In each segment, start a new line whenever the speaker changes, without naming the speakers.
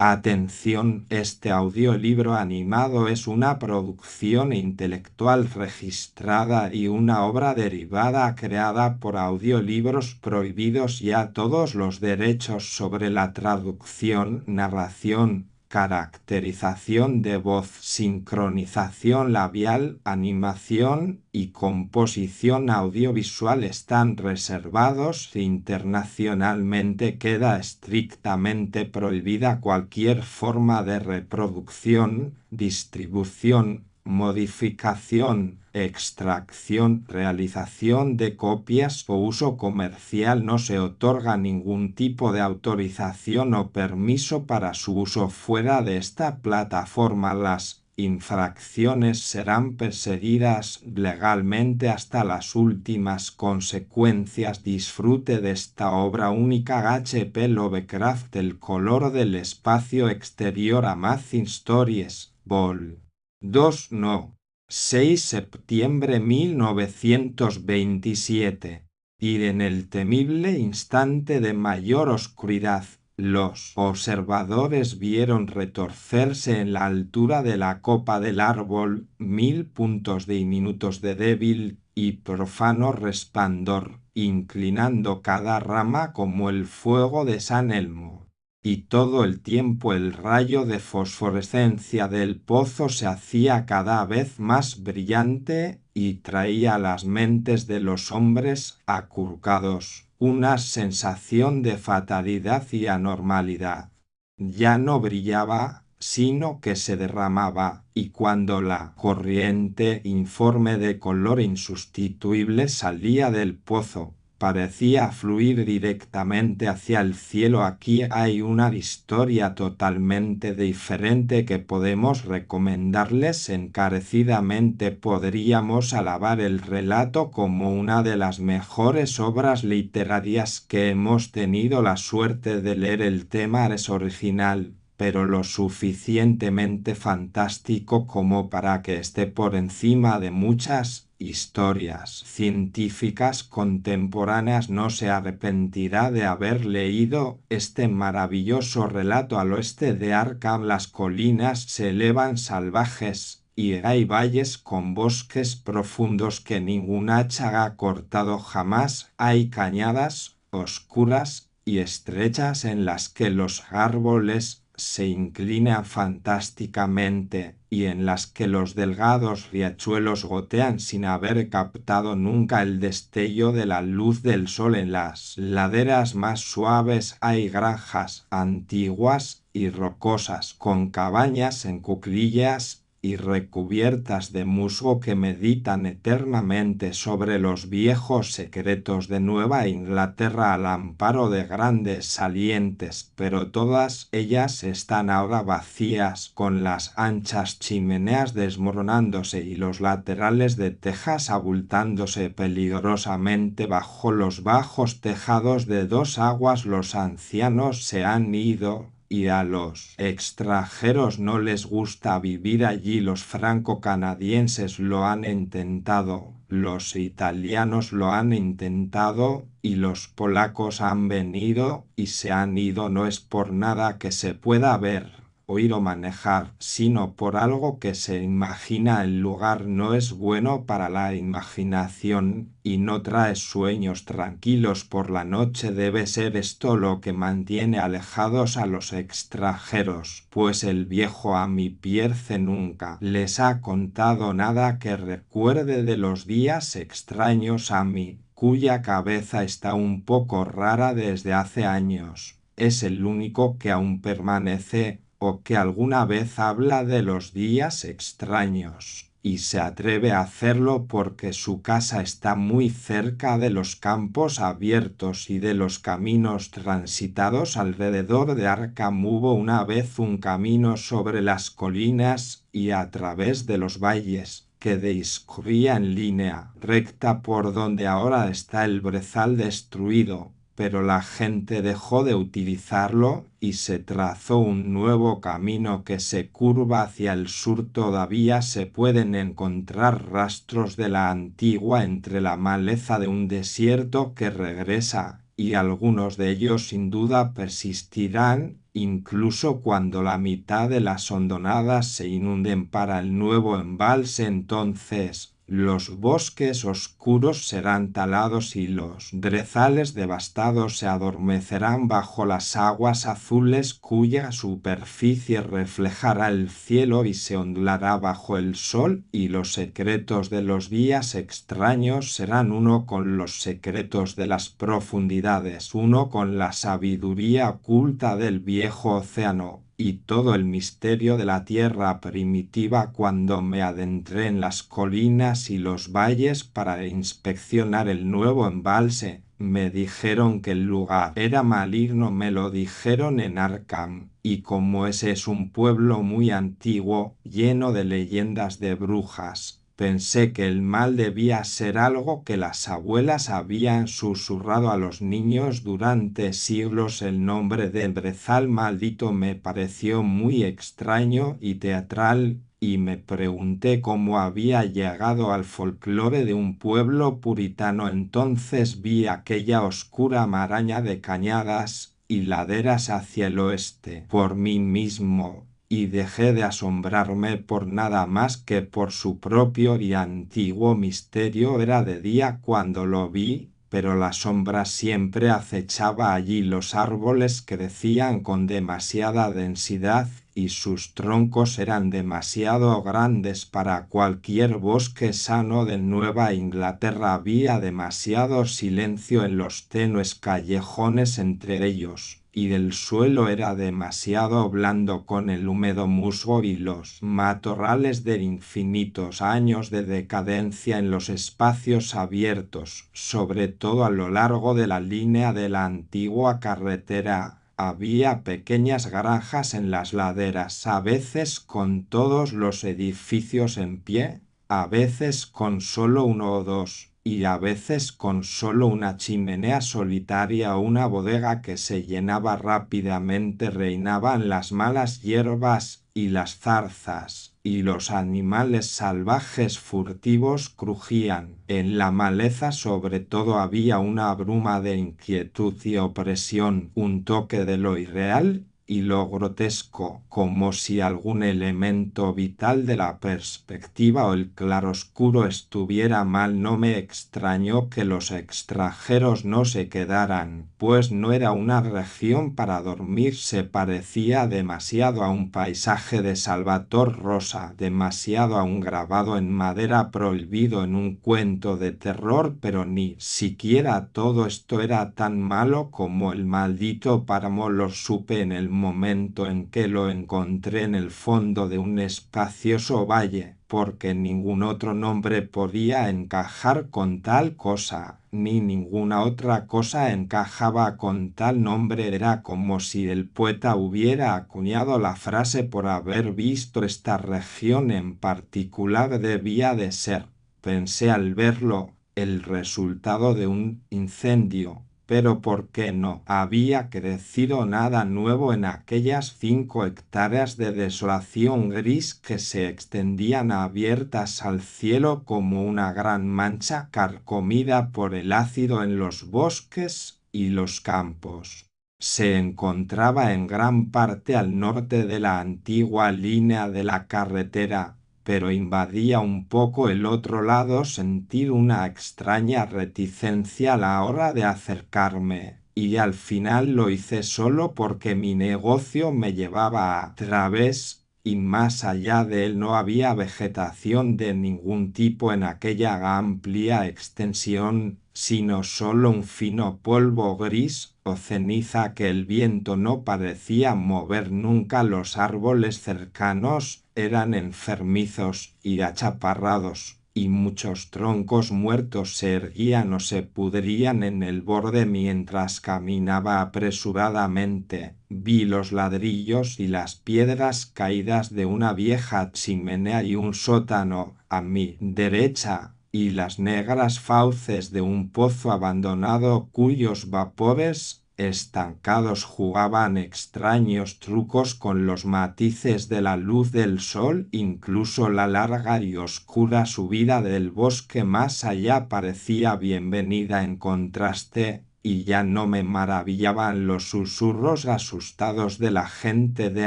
Atención, este audiolibro animado es una producción intelectual registrada y una obra derivada creada por Audiolibros Prohibidos y a todos los derechos sobre la traducción, narración, caracterización de voz, sincronización labial, animación y composición audiovisual están reservados. Internacionalmente queda estrictamente prohibida cualquier forma de reproducción, distribución, modificación, extracción, realización de copias o uso comercial. No se otorga ningún tipo de autorización o permiso para su uso fuera de esta plataforma. Las infracciones serán perseguidas legalmente hasta las últimas consecuencias. Disfrute de esta obra única. H.P. Lovecraft. El color del espacio exterior. Amazing Stories, Vol. 2 No. 6 septiembre 1927. Y en el temible instante de mayor oscuridad, los observadores vieron retorcerse en la altura de la copa del árbol 1000 puntos diminutos de débil y profano resplandor, inclinando cada rama como el fuego de San Elmo. Y todo el tiempo el rayo de fosforescencia del pozo se hacía cada vez más brillante y traía a las mentes de los hombres acurrucados una sensación de fatalidad y anormalidad. Ya no brillaba, sino que se derramaba, y cuando la corriente informe de color insustituible salía del pozo, parecía fluir directamente hacia el cielo. Aquí hay una historia totalmente diferente que podemos recomendarles encarecidamente. Podríamos alabar el relato como una de las mejores obras literarias que hemos tenido la suerte de leer. El tema es original, pero lo suficientemente fantástico como para que esté por encima de muchas historias científicas contemporáneas. No se arrepentirá de haber leído este maravilloso relato. Al oeste de Arkham las colinas se elevan salvajes y hay valles con bosques profundos que ningún hacha ha cortado jamás. Hay cañadas oscuras y estrechas en las que los árboles se inclinan fantásticamente y en las que los delgados riachuelos gotean sin haber captado nunca el destello de la luz del sol. En las laderas más suaves hay granjas antiguas y rocosas con cabañas en cuclillas y recubiertas de musgo que meditan eternamente sobre los viejos secretos de Nueva Inglaterra al amparo de grandes salientes, pero todas ellas están ahora vacías, con las anchas chimeneas desmoronándose y los laterales de tejas abultándose peligrosamente bajo los bajos tejados de dos aguas. Los ancianos se han ido y a los extranjeros no les gusta vivir allí. Los franco-canadienses lo han intentado, los italianos lo han intentado y los polacos han venido y se han ido. No es por nada que se pueda ver, oír o manejar, sino por algo que se imagina. El lugar no es bueno para la imaginación y no trae sueños tranquilos por la noche. Debe ser esto lo que mantiene alejados a los extranjeros, pues el viejo Amy Pierce nunca les ha contado nada que recuerde de los días extraños. Amy, cuya cabeza está un poco rara desde hace años, es el único que aún permanece o que alguna vez habla de los días extraños, y se atreve a hacerlo porque su casa está muy cerca de los campos abiertos y de los caminos transitados alrededor de Arkham. Hubo una vez un camino sobre las colinas y a través de los valles que discurría en línea recta por donde ahora está el brezal destruido, pero la gente dejó de utilizarlo y se trazó un nuevo camino que se curva hacia el sur. Todavía se pueden encontrar rastros de la antigua entre la maleza de un desierto que regresa y algunos de ellos sin duda persistirán, incluso cuando la mitad de las hondonadas se inunden para el nuevo embalse. Entonces los bosques oscuros serán talados y los brezales devastados se adormecerán bajo las aguas azules cuya superficie reflejará el cielo y se ondulará bajo el sol, y los secretos de los días extraños serán uno con los secretos de las profundidades, uno con la sabiduría oculta del viejo océano, y todo el misterio de la tierra primitiva. Cuando me adentré en las colinas y los valles para inspeccionar el nuevo embalse, me dijeron que el lugar era maligno. Me lo dijeron en Arkham, y como ese es un pueblo muy antiguo, lleno de leyendas de brujas, pensé que el mal debía ser algo que las abuelas habían susurrado a los niños durante siglos. El nombre de brezal maldito me pareció muy extraño y teatral, y me pregunté cómo había llegado al folclore de un pueblo puritano. Entonces vi aquella oscura maraña de cañadas y laderas hacia el oeste por mí mismo, y dejé de asombrarme por nada más que por su propio y antiguo misterio. Era de día cuando lo vi, pero la sombra siempre acechaba allí. Los árboles crecían con demasiada densidad y sus troncos eran demasiado grandes para cualquier bosque sano de Nueva Inglaterra. Había demasiado silencio en los tenues callejones entre ellos, y el suelo era demasiado blando con el húmedo musgo y los matorrales de infinitos años de decadencia en los espacios abiertos, sobre todo a lo largo de la línea de la antigua carretera. Había pequeñas granjas en las laderas, a veces con todos los edificios en pie, a veces con solo uno o dos, y a veces con solo una chimenea solitaria o una bodega que se llenaba rápidamente. Reinaban las malas hierbas y las zarzas, y los animales salvajes furtivos crujían. En la maleza sobre todo había una bruma de inquietud y opresión, un toque de lo irreal y lo grotesco, como si algún elemento vital de la perspectiva o el claroscuro estuviera mal. No me extrañó que los extranjeros no se quedaran, pues no era una región para dormir. Se parecía demasiado a un paisaje de Salvator Rosa, demasiado a un grabado en madera prohibido en un cuento de terror. Pero ni siquiera todo esto era tan malo como el maldito páramo. Lo supe en el momento en que lo encontré en el fondo de un espacioso valle, porque ningún otro nombre podía encajar con tal cosa, ni ninguna otra cosa encajaba con tal nombre. Era como si el poeta hubiera acuñado la frase por haber visto esta región en particular. Debía de ser, pensé al verlo, el resultado de un incendio. Pero ¿por qué no había crecido nada nuevo en aquellas 5 hectáreas de desolación gris que se extendían abiertas al cielo como una gran mancha carcomida por el ácido en los bosques y los campos? Se encontraba en gran parte al norte de la antigua línea de la carretera, pero invadía un poco el otro lado. Sentí una extraña reticencia a la hora de acercarme, y al final lo hice solo porque mi negocio me llevaba a través, y más allá de él no había vegetación de ningún tipo en aquella amplia extensión, sino solo un fino polvo gris o ceniza que el viento no parecía mover nunca. Los árboles cercanos eran enfermizos y achaparrados, y muchos troncos muertos se erguían o se pudrían en el borde. Mientras caminaba apresuradamente, vi los ladrillos y las piedras caídas de una vieja chimenea y un sótano a mi derecha, y las negras fauces de un pozo abandonado cuyos vapores estancados jugaban extraños trucos con los matices de la luz del sol. Incluso la larga y oscura subida del bosque más allá parecía bienvenida. En contraste, y ya no me maravillaban los susurros asustados de la gente de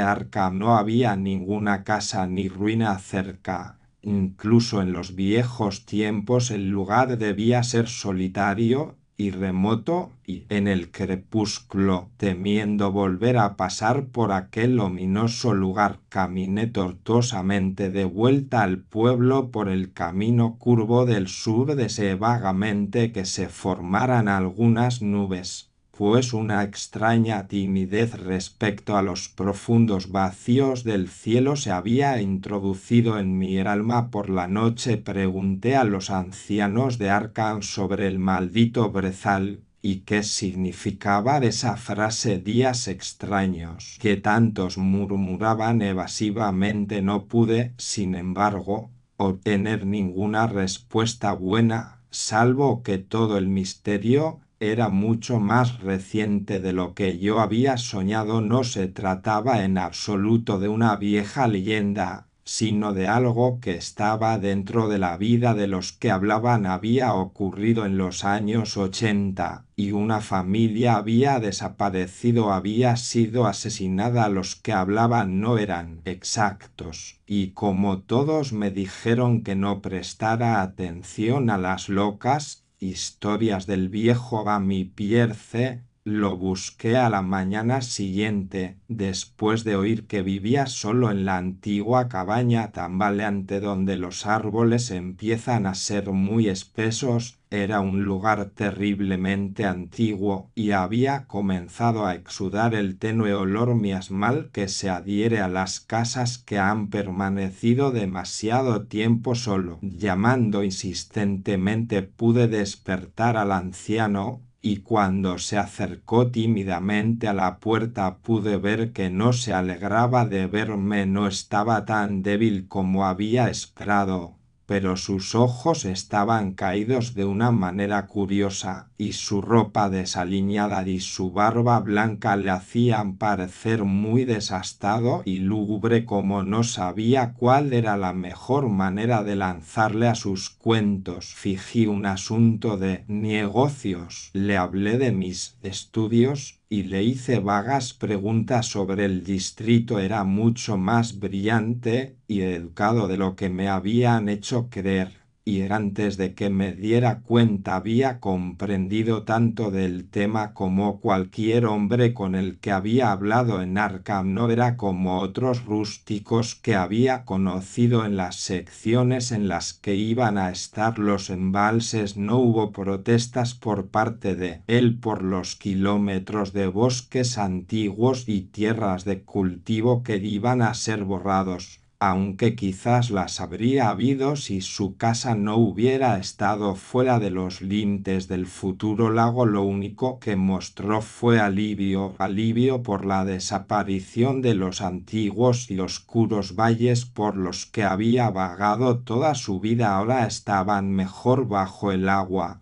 Arkham. No había ninguna casa ni ruina cerca. Incluso en los viejos tiempos el lugar debía ser solitario y remoto, y en el crepúsculo, temiendo volver a pasar por aquel ominoso lugar, caminé tortuosamente de vuelta al pueblo por el camino curvo del sur. Deseé vagamente que se formaran algunas nubes, pues una extraña timidez respecto a los profundos vacíos del cielo se había introducido en mi alma. Por la noche pregunté a los ancianos de Arkham sobre el maldito brezal y qué significaba esa frase días extraños que tantos murmuraban evasivamente. No pude, sin embargo, obtener ninguna respuesta buena, salvo que todo el misterio era mucho más reciente de lo que yo había soñado. No se trataba en absoluto de una vieja leyenda, sino de algo que estaba dentro de la vida de los que hablaban. Había ocurrido en los años 80, y una familia había desaparecido, había sido asesinada. Los que hablaban no eran exactos, y como todos me dijeron que no prestara atención a las locas historias del viejo Gamy Pierce, lo busqué a la mañana siguiente, después de oír que vivía solo en la antigua cabaña tambaleante donde los árboles empiezan a ser muy espesos. Era un lugar terriblemente antiguo y había comenzado a exudar el tenue olor miasmal que se adhiere a las casas que han permanecido demasiado tiempo solo. Llamando insistentemente pude despertar al anciano, y cuando se acercó tímidamente a la puerta pude ver que no se alegraba de verme. No estaba tan débil como había esperado, pero sus ojos estaban caídos de una manera curiosa, y su ropa desaliñada y su barba blanca le hacían parecer muy desastado y lúgubre. Como no sabía cuál era la mejor manera de lanzarle a sus cuentos, fingí un asunto de negocios. Le hablé de mis estudios y le hice vagas preguntas sobre el distrito. Era mucho más brillante y educado de lo que me habían hecho creer, y antes de que me diera cuenta había comprendido tanto del tema como cualquier hombre con el que había hablado en Arkham. No era como otros rústicos que había conocido en las secciones en las que iban a estar los embalses. No hubo protestas por parte de él por los kilómetros de bosques antiguos y tierras de cultivo que iban a ser borrados, aunque quizás las habría habido si su casa no hubiera estado fuera de los límites del futuro lago. Lo único que mostró fue alivio por la desaparición de los antiguos y oscuros valles por los que había vagado toda su vida. Ahora estaban mejor bajo el agua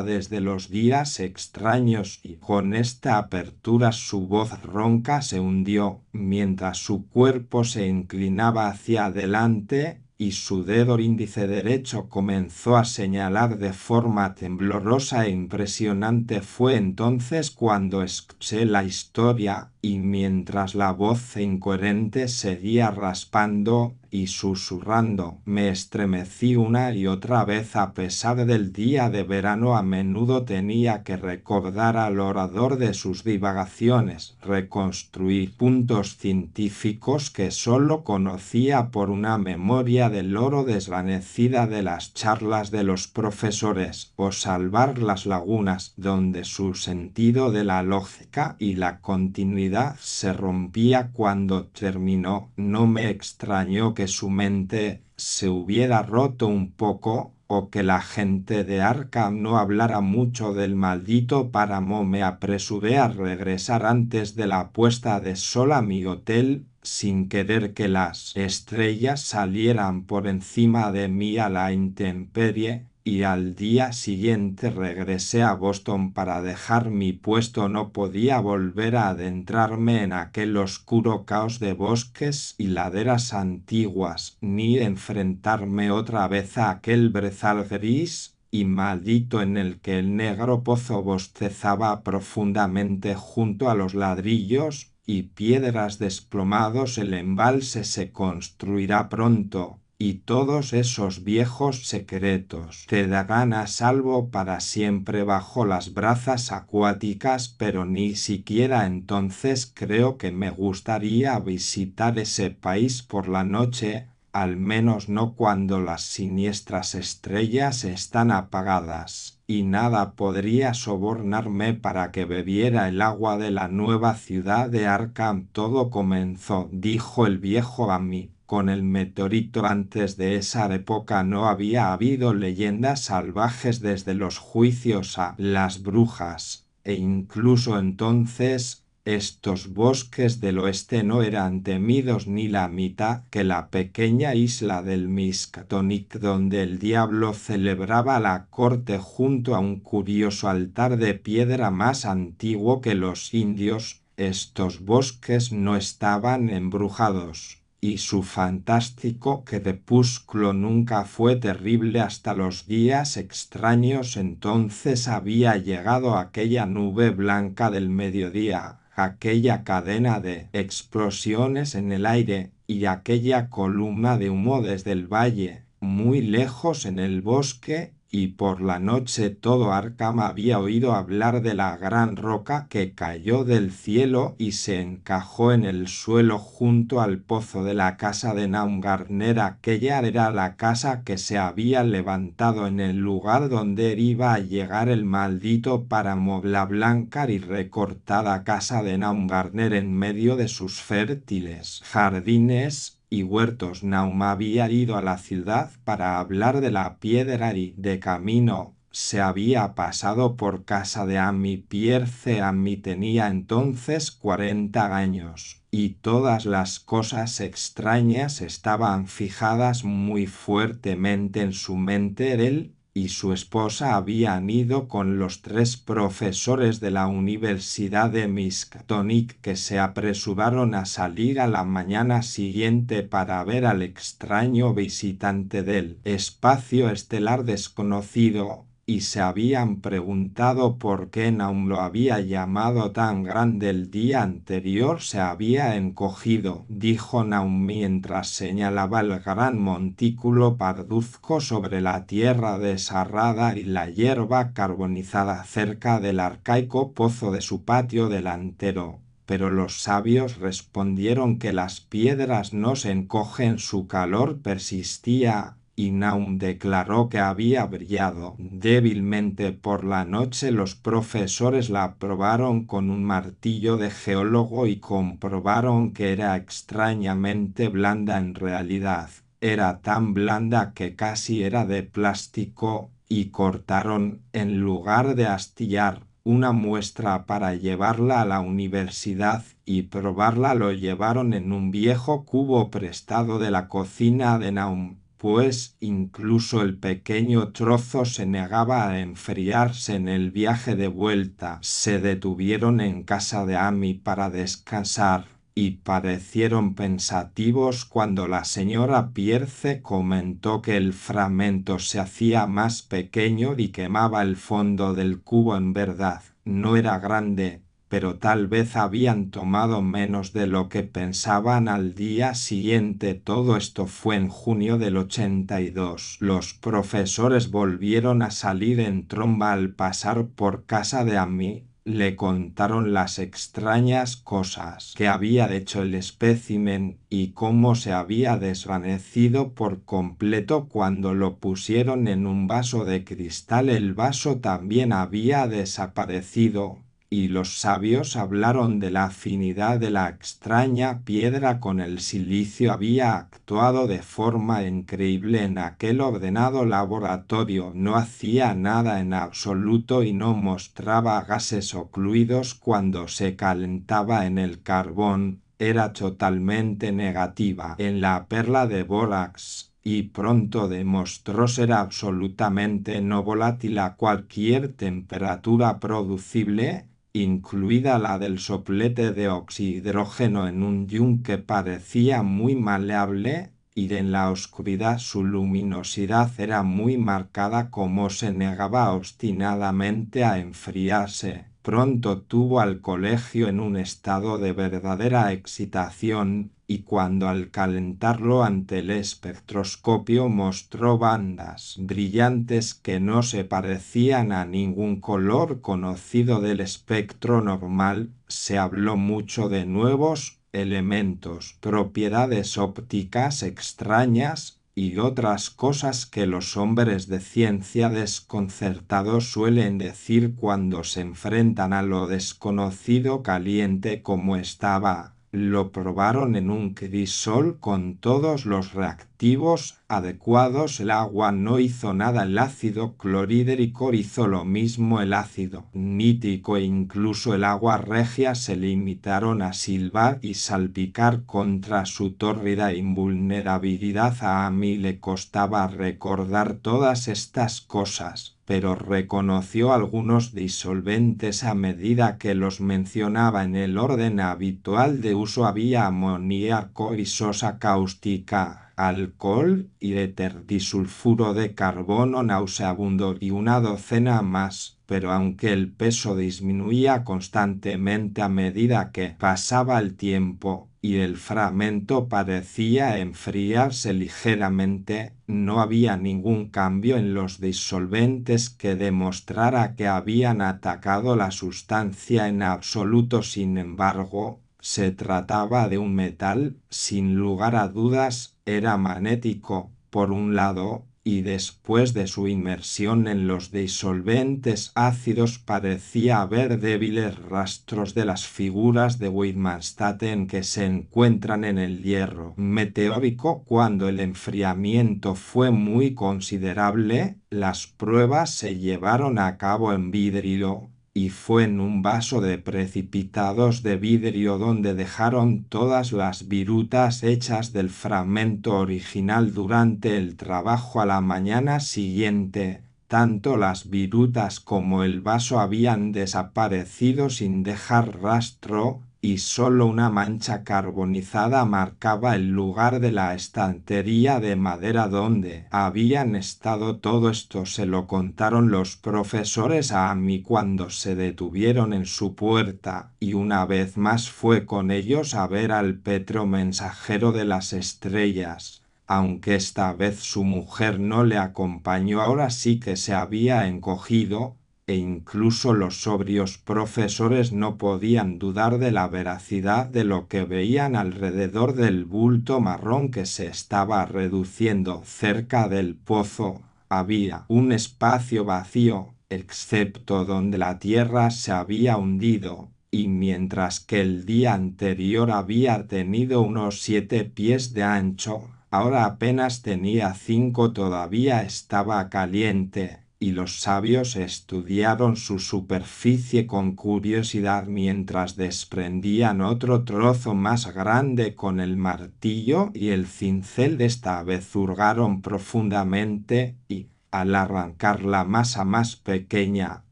desde los días extraños, y con esta apertura su voz ronca se hundió, mientras su cuerpo se inclinaba hacia adelante, y su dedo índice derecho comenzó a señalar de forma temblorosa e impresionante. Fue entonces cuando escuché la historia, y mientras la voz incoherente seguía raspando y susurrando, me estremecí una y otra vez. A pesar del día de verano, a menudo tenía que recordar al orador de sus divagaciones, reconstruir puntos científicos que sólo conocía por una memoria del oro desvanecida de las charlas de los profesores, o salvar las lagunas donde su sentido de la lógica y la continuidad se rompía. Cuando terminó, no me extrañó que su mente se hubiera roto un poco, o que la gente de Arkham no hablara mucho del maldito páramo. Me apresuré a regresar antes de la puesta de sol a mi hotel, sin querer que las estrellas salieran por encima de mí a la intemperie, y al día siguiente regresé a Boston para dejar mi puesto. No podía volver a adentrarme en aquel oscuro caos de bosques y laderas antiguas, ni enfrentarme otra vez a aquel brezal gris y maldito en el que el negro pozo bostezaba profundamente junto a los ladrillos y piedras desplomados. El embalse se construirá pronto, y todos esos viejos secretos quedarán a salvo para siempre bajo las brazas acuáticas, pero ni siquiera entonces creo que me gustaría visitar ese país por la noche, al menos no cuando las siniestras estrellas están apagadas, y nada podría sobornarme para que bebiera el agua de la nueva ciudad de Arkham. Todo comenzó, dijo el viejo Amy, con el meteorito. Antes de esa época no había habido leyendas salvajes desde los juicios a las brujas, e incluso entonces estos bosques del oeste no eran temidos ni la mitad que la pequeña isla del Miskatonic, donde el diablo celebraba la corte junto a un curioso altar de piedra más antiguo que los indios. Estos bosques no estaban embrujados, y su fantástico crepúsculo nunca fue terrible hasta los días extraños. Entonces había llegado aquella nube blanca del mediodía, aquella cadena de explosiones en el aire y aquella columna de humo desde el valle, muy lejos en el bosque, y por la noche todo Arkham había oído hablar de la gran roca que cayó del cielo y se encajó en el suelo junto al pozo de la casa de Naumgartner. Aquella era la casa que se había levantado en el lugar donde iba a llegar el maldito páramo. La blanca y recortada casa de Naumgartner en medio de sus fértiles jardines y huertos. Naum había ido a la ciudad para hablar de la piedra y, de camino, se había pasado por casa de Amy Pierce. Amy tenía entonces 40 años, y todas las cosas extrañas estaban fijadas muy fuertemente en su mente. Él y su esposa habían ido con los 3 profesores de la Universidad de Miskatonic, que se apresuraron a salir a la mañana siguiente para ver al extraño visitante del espacio estelar desconocido, y se habían preguntado por qué Naum lo había llamado tan grande. El día anterior se había encogido, dijo Naum mientras señalaba el gran montículo parduzco sobre la tierra desarrada y la hierba carbonizada cerca del arcaico pozo de su patio delantero. Pero los sabios respondieron que las piedras no se encogen. Su calor persistía, y Naum declaró que había brillado débilmente por la noche. Los profesores la probaron con un martillo de geólogo y comprobaron que era extrañamente blanda. En realidad, era tan blanda que casi era de plástico, y cortaron, en lugar de astillar, una muestra para llevarla a la universidad y probarla. Lo llevaron en un viejo cubo prestado de la cocina de Naum, pues incluso el pequeño trozo se negaba a enfriarse. En el viaje de vuelta se detuvieron en casa de Amy para descansar, y parecieron pensativos cuando la señora Pierce comentó que el fragmento se hacía más pequeño y quemaba el fondo del cubo. En verdad, no era grande, pero tal vez habían tomado menos de lo que pensaban. Al día siguiente, todo esto fue en junio del 82, los profesores volvieron a salir en tromba. Al pasar por casa de Amy, le contaron las extrañas cosas que había hecho el espécimen y cómo se había desvanecido por completo cuando lo pusieron en un vaso de cristal. El vaso también había desaparecido, y los sabios hablaron de la afinidad de la extraña piedra con el silicio. Había actuado de forma increíble en aquel ordenado laboratorio. No hacía nada en absoluto y no mostraba gases o fluidos cuando se calentaba en el carbón. Era totalmente negativa en la perla de bórax, y pronto demostró ser absolutamente no volátil a cualquier temperatura producible, incluida la del soplete de oxihidrógeno en un yunque. Parecía muy maleable, y en la oscuridad su luminosidad era muy marcada, como se negaba obstinadamente a enfriarse. Pronto tuvo al colegio en un estado de verdadera excitación, y cuando al calentarlo ante el espectroscopio mostró bandas brillantes que no se parecían a ningún color conocido del espectro normal, se habló mucho de nuevos elementos, propiedades ópticas extrañas y otras cosas que los hombres de ciencia desconcertados suelen decir cuando se enfrentan a lo desconocido. Caliente como estaba, lo probaron en un crisol con todos los reactivos adecuados. El agua no hizo nada, el ácido clorhídrico hizo lo mismo, el ácido nítrico e incluso el agua regia se limitaron a silbar y salpicar contra su tórrida invulnerabilidad. A mí le costaba recordar todas estas cosas, pero reconoció algunos disolventes a medida que los mencionaba. En el orden habitual de uso había amoníaco y sosa cáustica, alcohol y éter disulfuro de carbono nauseabundo y una docena más, pero aunque el peso disminuía constantemente a medida que pasaba el tiempo y el fragmento parecía enfriarse ligeramente, no había ningún cambio en los disolventes que demostrara que habían atacado la sustancia en absoluto. Sin embargo, se trataba de un metal, sin lugar a dudas. Era magnético, por un lado, y después de su inmersión en los disolventes ácidos parecía haber débiles rastros de las figuras de Widmanstatten que se encuentran en el hierro meteórico. Cuando el enfriamiento fue muy considerable, las pruebas se llevaron a cabo en vidrio, y fue en un vaso de precipitados de vidrio donde dejaron todas las virutas hechas del fragmento original. Durante el trabajo a la mañana siguiente, tanto las virutas como el vaso habían desaparecido sin dejar rastro, y solo una mancha carbonizada marcaba el lugar de la estantería de madera donde habían estado. Todo esto se lo contaron los profesores a Amy cuando se detuvieron en su puerta, y una vez más fue con ellos a ver al Petro mensajero de las estrellas. Aunque esta vez su mujer no le acompañó, ahora sí que se había encogido, e incluso los sobrios profesores no podían dudar de la veracidad de lo que veían alrededor del bulto marrón que se estaba reduciendo. Cerca del pozo había un espacio vacío, excepto donde la tierra se había hundido, y mientras que el día anterior había tenido unos 7 pies de ancho, ahora apenas tenía 5. Todavía estaba caliente, y los sabios estudiaron su superficie con curiosidad mientras desprendían otro trozo más grande con el martillo y el cincel. Esta vez hurgaron profundamente y, al arrancar la masa más pequeña,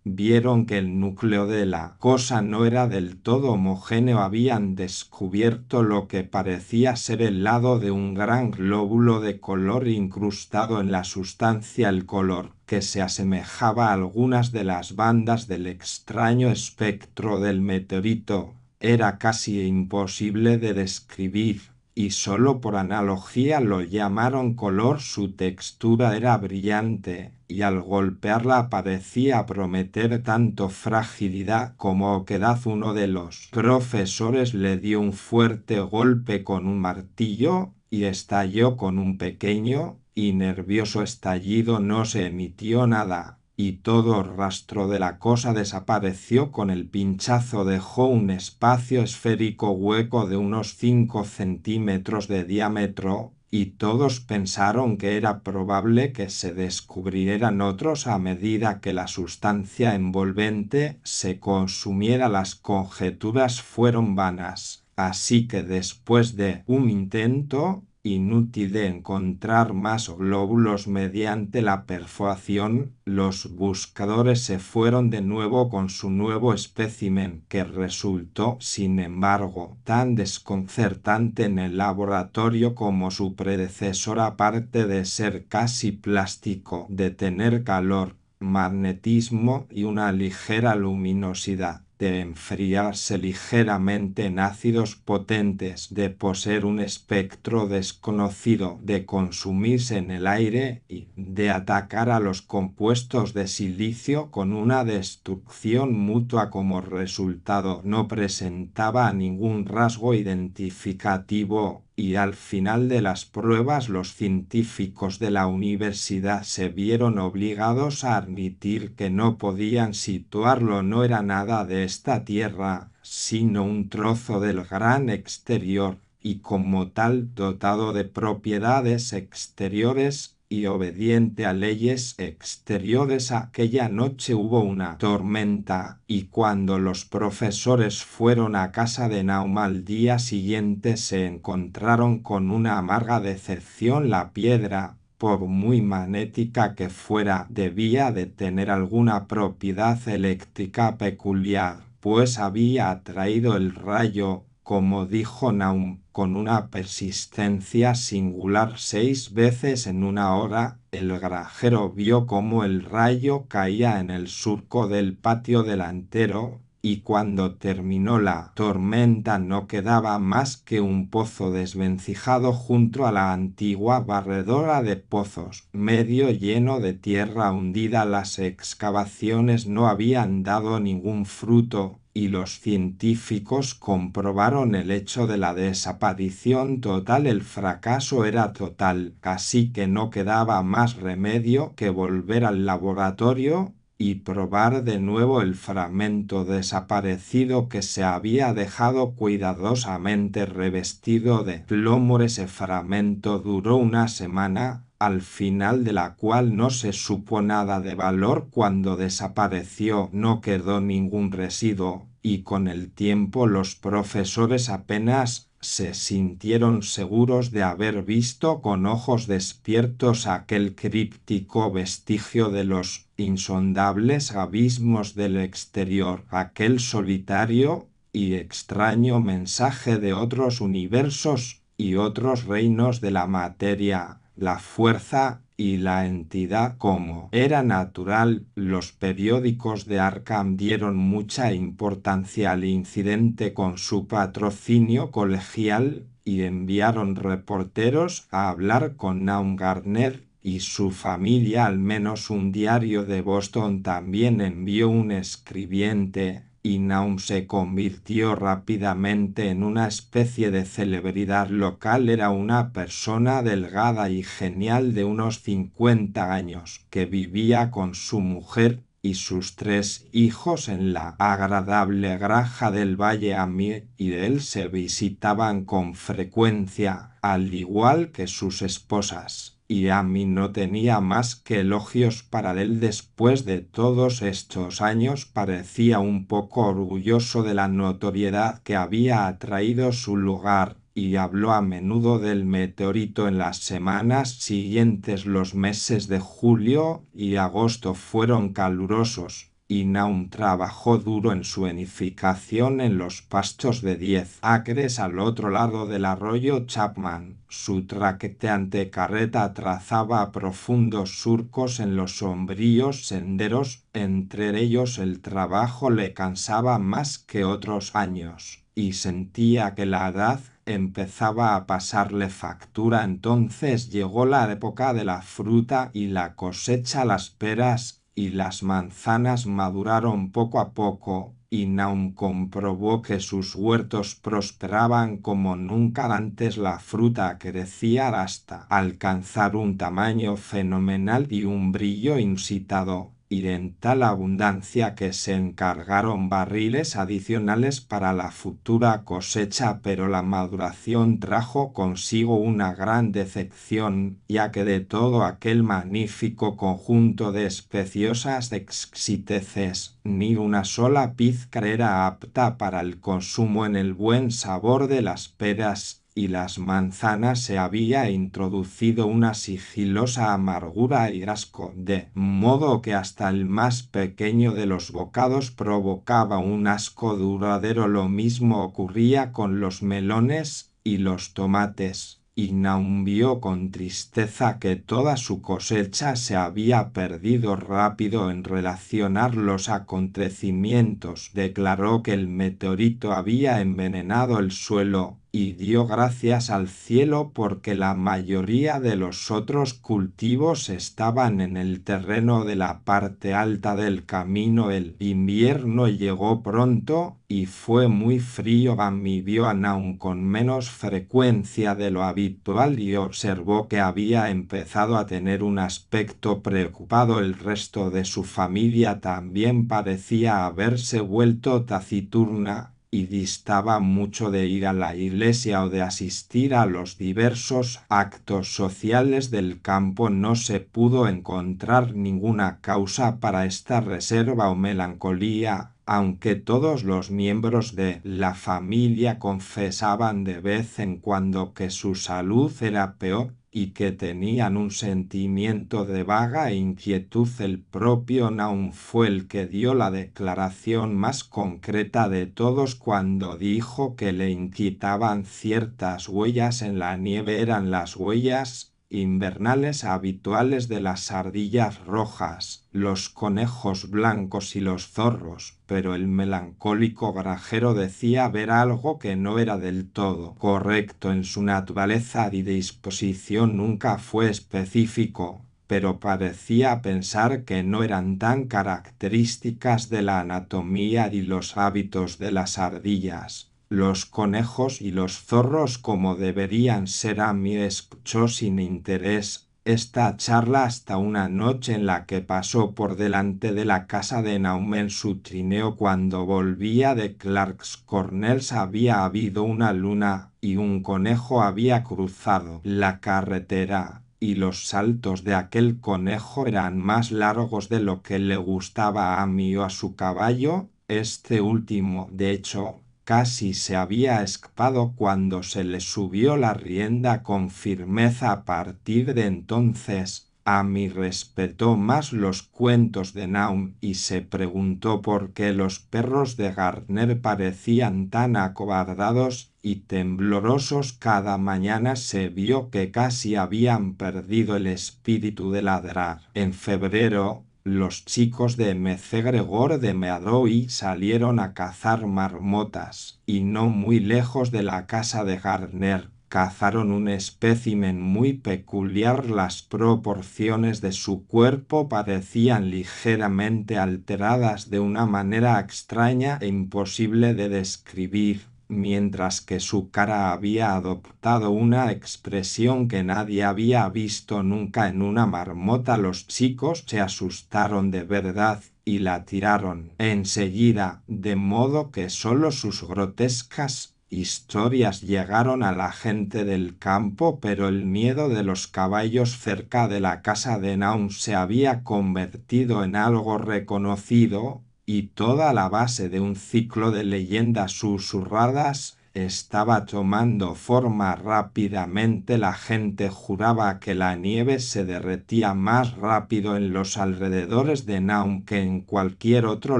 vieron que el núcleo de la cosa no era del todo homogéneo. Habían descubierto lo que parecía ser el lado de un gran glóbulo de color incrustado en la sustancia. El color, que se asemejaba a algunas de las bandas del extraño espectro del meteorito, era casi imposible de describir, y solo por analogía lo llamaron color. Su textura era brillante, y al golpearla parecía prometer tanto fragilidad como oquedad. Uno de los profesores le dio un fuerte golpe con un martillo, y estalló con un pequeño y nervioso estallido. No se emitió nada, y todo rastro de la cosa desapareció con el pinchazo. Dejó un espacio esférico hueco de unos 5 centímetros de diámetro, y todos pensaron que era probable que se descubrieran otros a medida que la sustancia envolvente se consumiera. Las conjeturas fueron vanas, así que después de un intento inútil de encontrar más glóbulos mediante la perforación, los buscadores se fueron de nuevo con su nuevo espécimen, que resultó, sin embargo, tan desconcertante en el laboratorio como su predecesor, aparte de ser casi plástico, de tener calor, magnetismo y una ligera luminosidad, de enfriarse ligeramente en ácidos potentes, de poseer un espectro desconocido, de consumirse en el aire y de atacar a los compuestos de silicio con una destrucción mutua como resultado. No presentaba ningún rasgo identificativo, y al final de las pruebas los científicos de la universidad se vieron obligados a admitir que no podían situarlo. No era nada de esta tierra, sino un trozo del gran exterior, y como tal dotado de propiedades exteriores y obediente a leyes exteriores. Aquella noche hubo una tormenta, y cuando los profesores fueron a casa de Naum al día siguiente se encontraron con una amarga decepción. La piedra, por muy magnética que fuera, debía de tener alguna propiedad eléctrica peculiar, pues había atraído el rayo, como dijo Naum, con una persistencia singular 6 veces en una hora. El granjero vio cómo el rayo caía en el surco del patio delantero, y cuando terminó la tormenta no quedaba más que un pozo desvencijado junto a la antigua barredora de pozos, medio lleno de tierra hundida. Las excavaciones no habían dado ningún fruto, y los científicos comprobaron el hecho de la desaparición total. El fracaso era total, así que no quedaba más remedio que volver al laboratorio y probar de nuevo el fragmento desaparecido que se había dejado cuidadosamente revestido de plomo. Ese fragmento duró una semana, al final de la cual no se supo nada de valor. Cuando desapareció no quedó ningún residuo, y con el tiempo los profesores apenas se sintieron seguros de haber visto con ojos despiertos aquel críptico vestigio de los insondables abismos del exterior, aquel solitario y extraño mensaje de otros universos y otros reinos de la materia, la fuerza y la entidad. Como era natural, los periódicos de Arkham dieron mucha importancia al incidente con su patrocinio colegial y enviaron reporteros a hablar con Naum Gardner y su familia. Al menos un diario de Boston también envió un escribiente, y Naum se convirtió rápidamente en una especie de celebridad local. Era una persona delgada y genial de unos 50 años, que vivía con su mujer y sus 3 hijos en la agradable granja del Valle Amir, y de él se visitaban con frecuencia, al igual que sus esposas. Y Amy no tenía más que elogios para él. Después de todos estos años parecía un poco orgulloso de la notoriedad que había atraído su lugar, y habló a menudo del meteorito. En las semanas siguientes los meses de julio y agosto fueron calurosos, y Naum trabajó duro en su edificación en los pastos de 10 acres al otro lado del arroyo Chapman. Su traqueteante carreta trazaba profundos surcos en los sombríos senderos. Entre ellos el trabajo le cansaba más que otros años, y sentía que la edad empezaba a pasarle factura. Entonces llegó la época de la fruta y la cosecha. Las peras y las manzanas maduraron poco a poco, y Naum comprobó que sus huertos prosperaban como nunca antes. La fruta crecía hasta alcanzar un tamaño fenomenal y un brillo inusitado, y en tal abundancia que se encargaron barriles adicionales para la futura cosecha. Pero la maduración trajo consigo una gran decepción, ya que de todo aquel magnífico conjunto de especiosas exquisiteces, ni una sola pizca era apta para el consumo. En el buen sabor de las peras y las manzanas se había introducido una sigilosa amargura y asco, de modo que hasta el más pequeño de los bocados provocaba un asco duradero. Lo mismo ocurría con los melones y los tomates, y Naum vio con tristeza que toda su cosecha se había perdido rápido en relacionar los acontecimientos. Declaró que el meteorito había envenenado el suelo, y dio gracias al cielo porque la mayoría de los otros cultivos estaban en el terreno de la parte alta del camino. El invierno llegó pronto y fue muy frío. Vio a Naum con menos frecuencia de lo habitual y observó que había empezado a tener un aspecto preocupado. El resto de su familia también parecía haberse vuelto taciturna, y distaba mucho de ir a la iglesia o de asistir a los diversos actos sociales del campo. No se pudo encontrar ninguna causa para esta reserva o melancolía, aunque todos los miembros de la familia confesaban de vez en cuando que su salud era peor y que tenían un sentimiento de vaga inquietud. El propio Naum fue el que dio la declaración más concreta de todos cuando dijo que le inquietaban ciertas huellas en la nieve. Eran las huellas invernales habituales de las ardillas rojas, los conejos blancos y los zorros, pero el melancólico granjero decía ver algo que no era del todo correcto en su naturaleza y disposición. Nunca fue específico, pero parecía pensar que no eran tan características de la anatomía y los hábitos de las ardillas, los conejos y los zorros como deberían ser. Amy escuchó sin interés esta charla hasta una noche en la que pasó por delante de la casa de Naum en su trineo. Cuando volvía de Clark's Corners había habido una luna y un conejo había cruzado la carretera, y los saltos de aquel conejo eran más largos de lo que le gustaba a Amy o a su caballo. Este último, de hecho, casi se había escapado cuando se le subió la rienda con firmeza. A partir de entonces, Amy respetó más los cuentos de Naum y se preguntó por qué los perros de Gardner parecían tan acobardados y temblorosos. Cada mañana se vio que casi habían perdido el espíritu de ladrar. En febrero, los chicos de McGregor de Meadow salieron a cazar marmotas, y no muy lejos de la casa de Gardner cazaron un espécimen muy peculiar. Las proporciones de su cuerpo parecían ligeramente alteradas de una manera extraña e imposible de describir, mientras que su cara había adoptado una expresión que nadie había visto nunca en una marmota. Los chicos se asustaron de verdad y la tiraron enseguida, de modo que solo sus grotescas historias llegaron a la gente del campo. Pero el miedo de los caballos cerca de la casa de Naum se había convertido en algo reconocido, y toda la base de un ciclo de leyendas susurradas estaba tomando forma rápidamente. La gente juraba que la nieve se derretía más rápido en los alrededores de Naum que en cualquier otro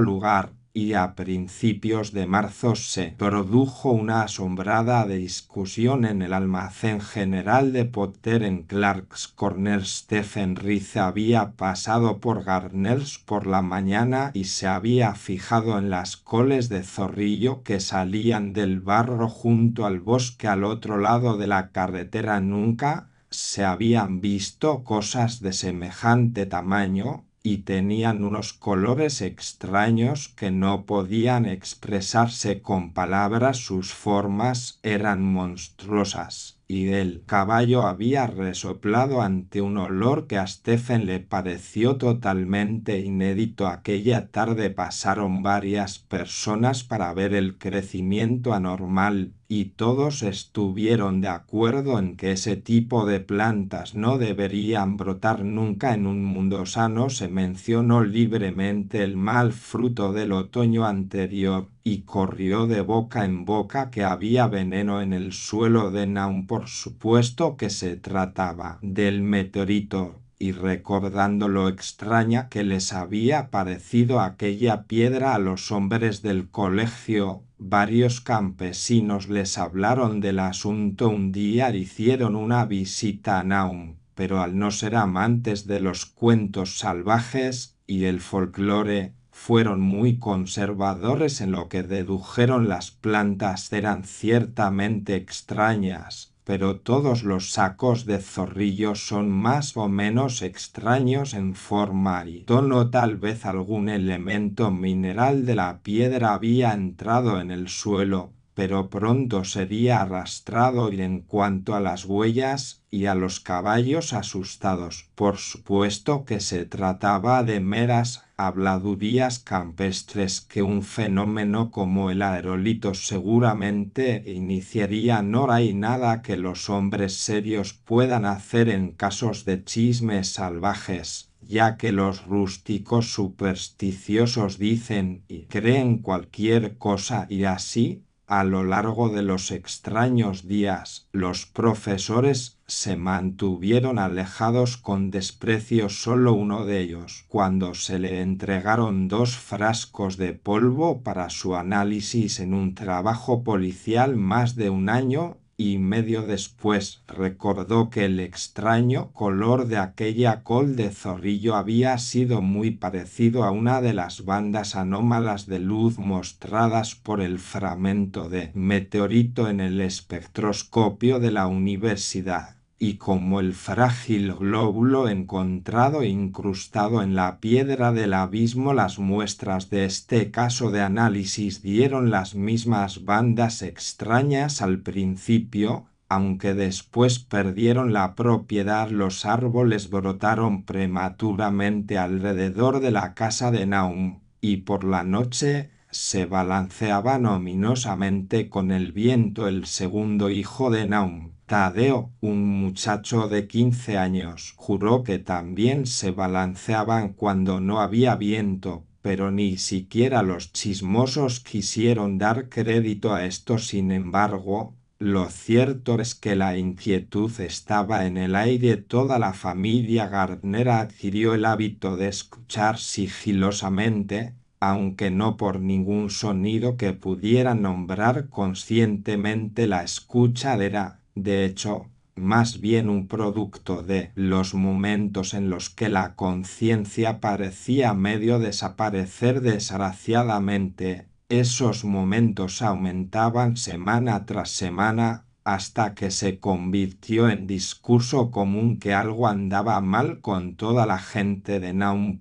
lugar, y a principios de marzo se produjo una asombrada discusión en el almacén general de Potter en Clark's Corners. Stephen Reed había pasado por Gardner's por la mañana y se había fijado en las coles de zorrillo que salían del barro junto al bosque al otro lado de la carretera. Nunca se habían visto cosas de semejante tamaño, y tenían unos colores extraños que no podían expresarse con palabras. Sus formas eran monstruosas, y el caballo había resoplado ante un olor que a Stephen le pareció totalmente inédito. Aquella tarde pasaron varias personas para ver el crecimiento anormal, y todos estuvieron de acuerdo en que ese tipo de plantas no deberían brotar nunca en un mundo sano. Se mencionó libremente el mal fruto del otoño anterior, y corrió de boca en boca que había veneno en el suelo de Naum, por supuesto que se trataba del meteorito, y recordando lo extraña que les había parecido aquella piedra a los hombres del colegio, varios campesinos les hablaron del asunto un día e hicieron una visita a Naum, pero al no ser amantes de los cuentos salvajes y el folclore, fueron muy conservadores en lo que dedujeron las plantas eran ciertamente extrañas, pero todos los sacos de zorrillo son más o menos extraños en forma y tono. Tal vez algún elemento mineral de la piedra había entrado en el suelo, pero pronto sería arrastrado, y en cuanto a las huellas y a los caballos asustados, por supuesto que se trataba de meras habladurías campestres que un fenómeno como el aerolito seguramente iniciaría. No hay nada que los hombres serios puedan hacer en casos de chismes salvajes, ya que los rústicos supersticiosos dicen y creen cualquier cosa, y así, a lo largo de los extraños días, los profesores se mantuvieron alejados con desprecio. Solo uno de ellos, cuando se le entregaron 2 frascos de polvo para su análisis en un trabajo policial más de 1 año y medio después, recordó que el extraño color de aquella col de zorrillo había sido muy parecido a una de las bandas anómalas de luz mostradas por el fragmento de meteorito en el espectroscopio de la universidad, y como el frágil glóbulo encontrado incrustado en la piedra del abismo, las muestras de este caso de análisis dieron las mismas bandas extrañas al principio, aunque después perdieron la propiedad. Los árboles brotaron prematuramente alrededor de la casa de Naum, y por la noche se balanceaban ominosamente con el viento. El segundo hijo de Naum, Tadeo, un muchacho de 15 años, juró que también se balanceaban cuando no había viento, pero ni siquiera los chismosos quisieron dar crédito a esto. Sin embargo, lo cierto es que la inquietud estaba en el aire. Toda la familia Gardner adquirió el hábito de escuchar sigilosamente, aunque no por ningún sonido que pudiera nombrar conscientemente. La escucha era, de hecho, más bien un producto de los momentos en los que la conciencia parecía medio desaparecer desgraciadamente. Esos momentos aumentaban semana tras semana, hasta que se convirtió en discurso común que algo andaba mal con toda la gente de Naum.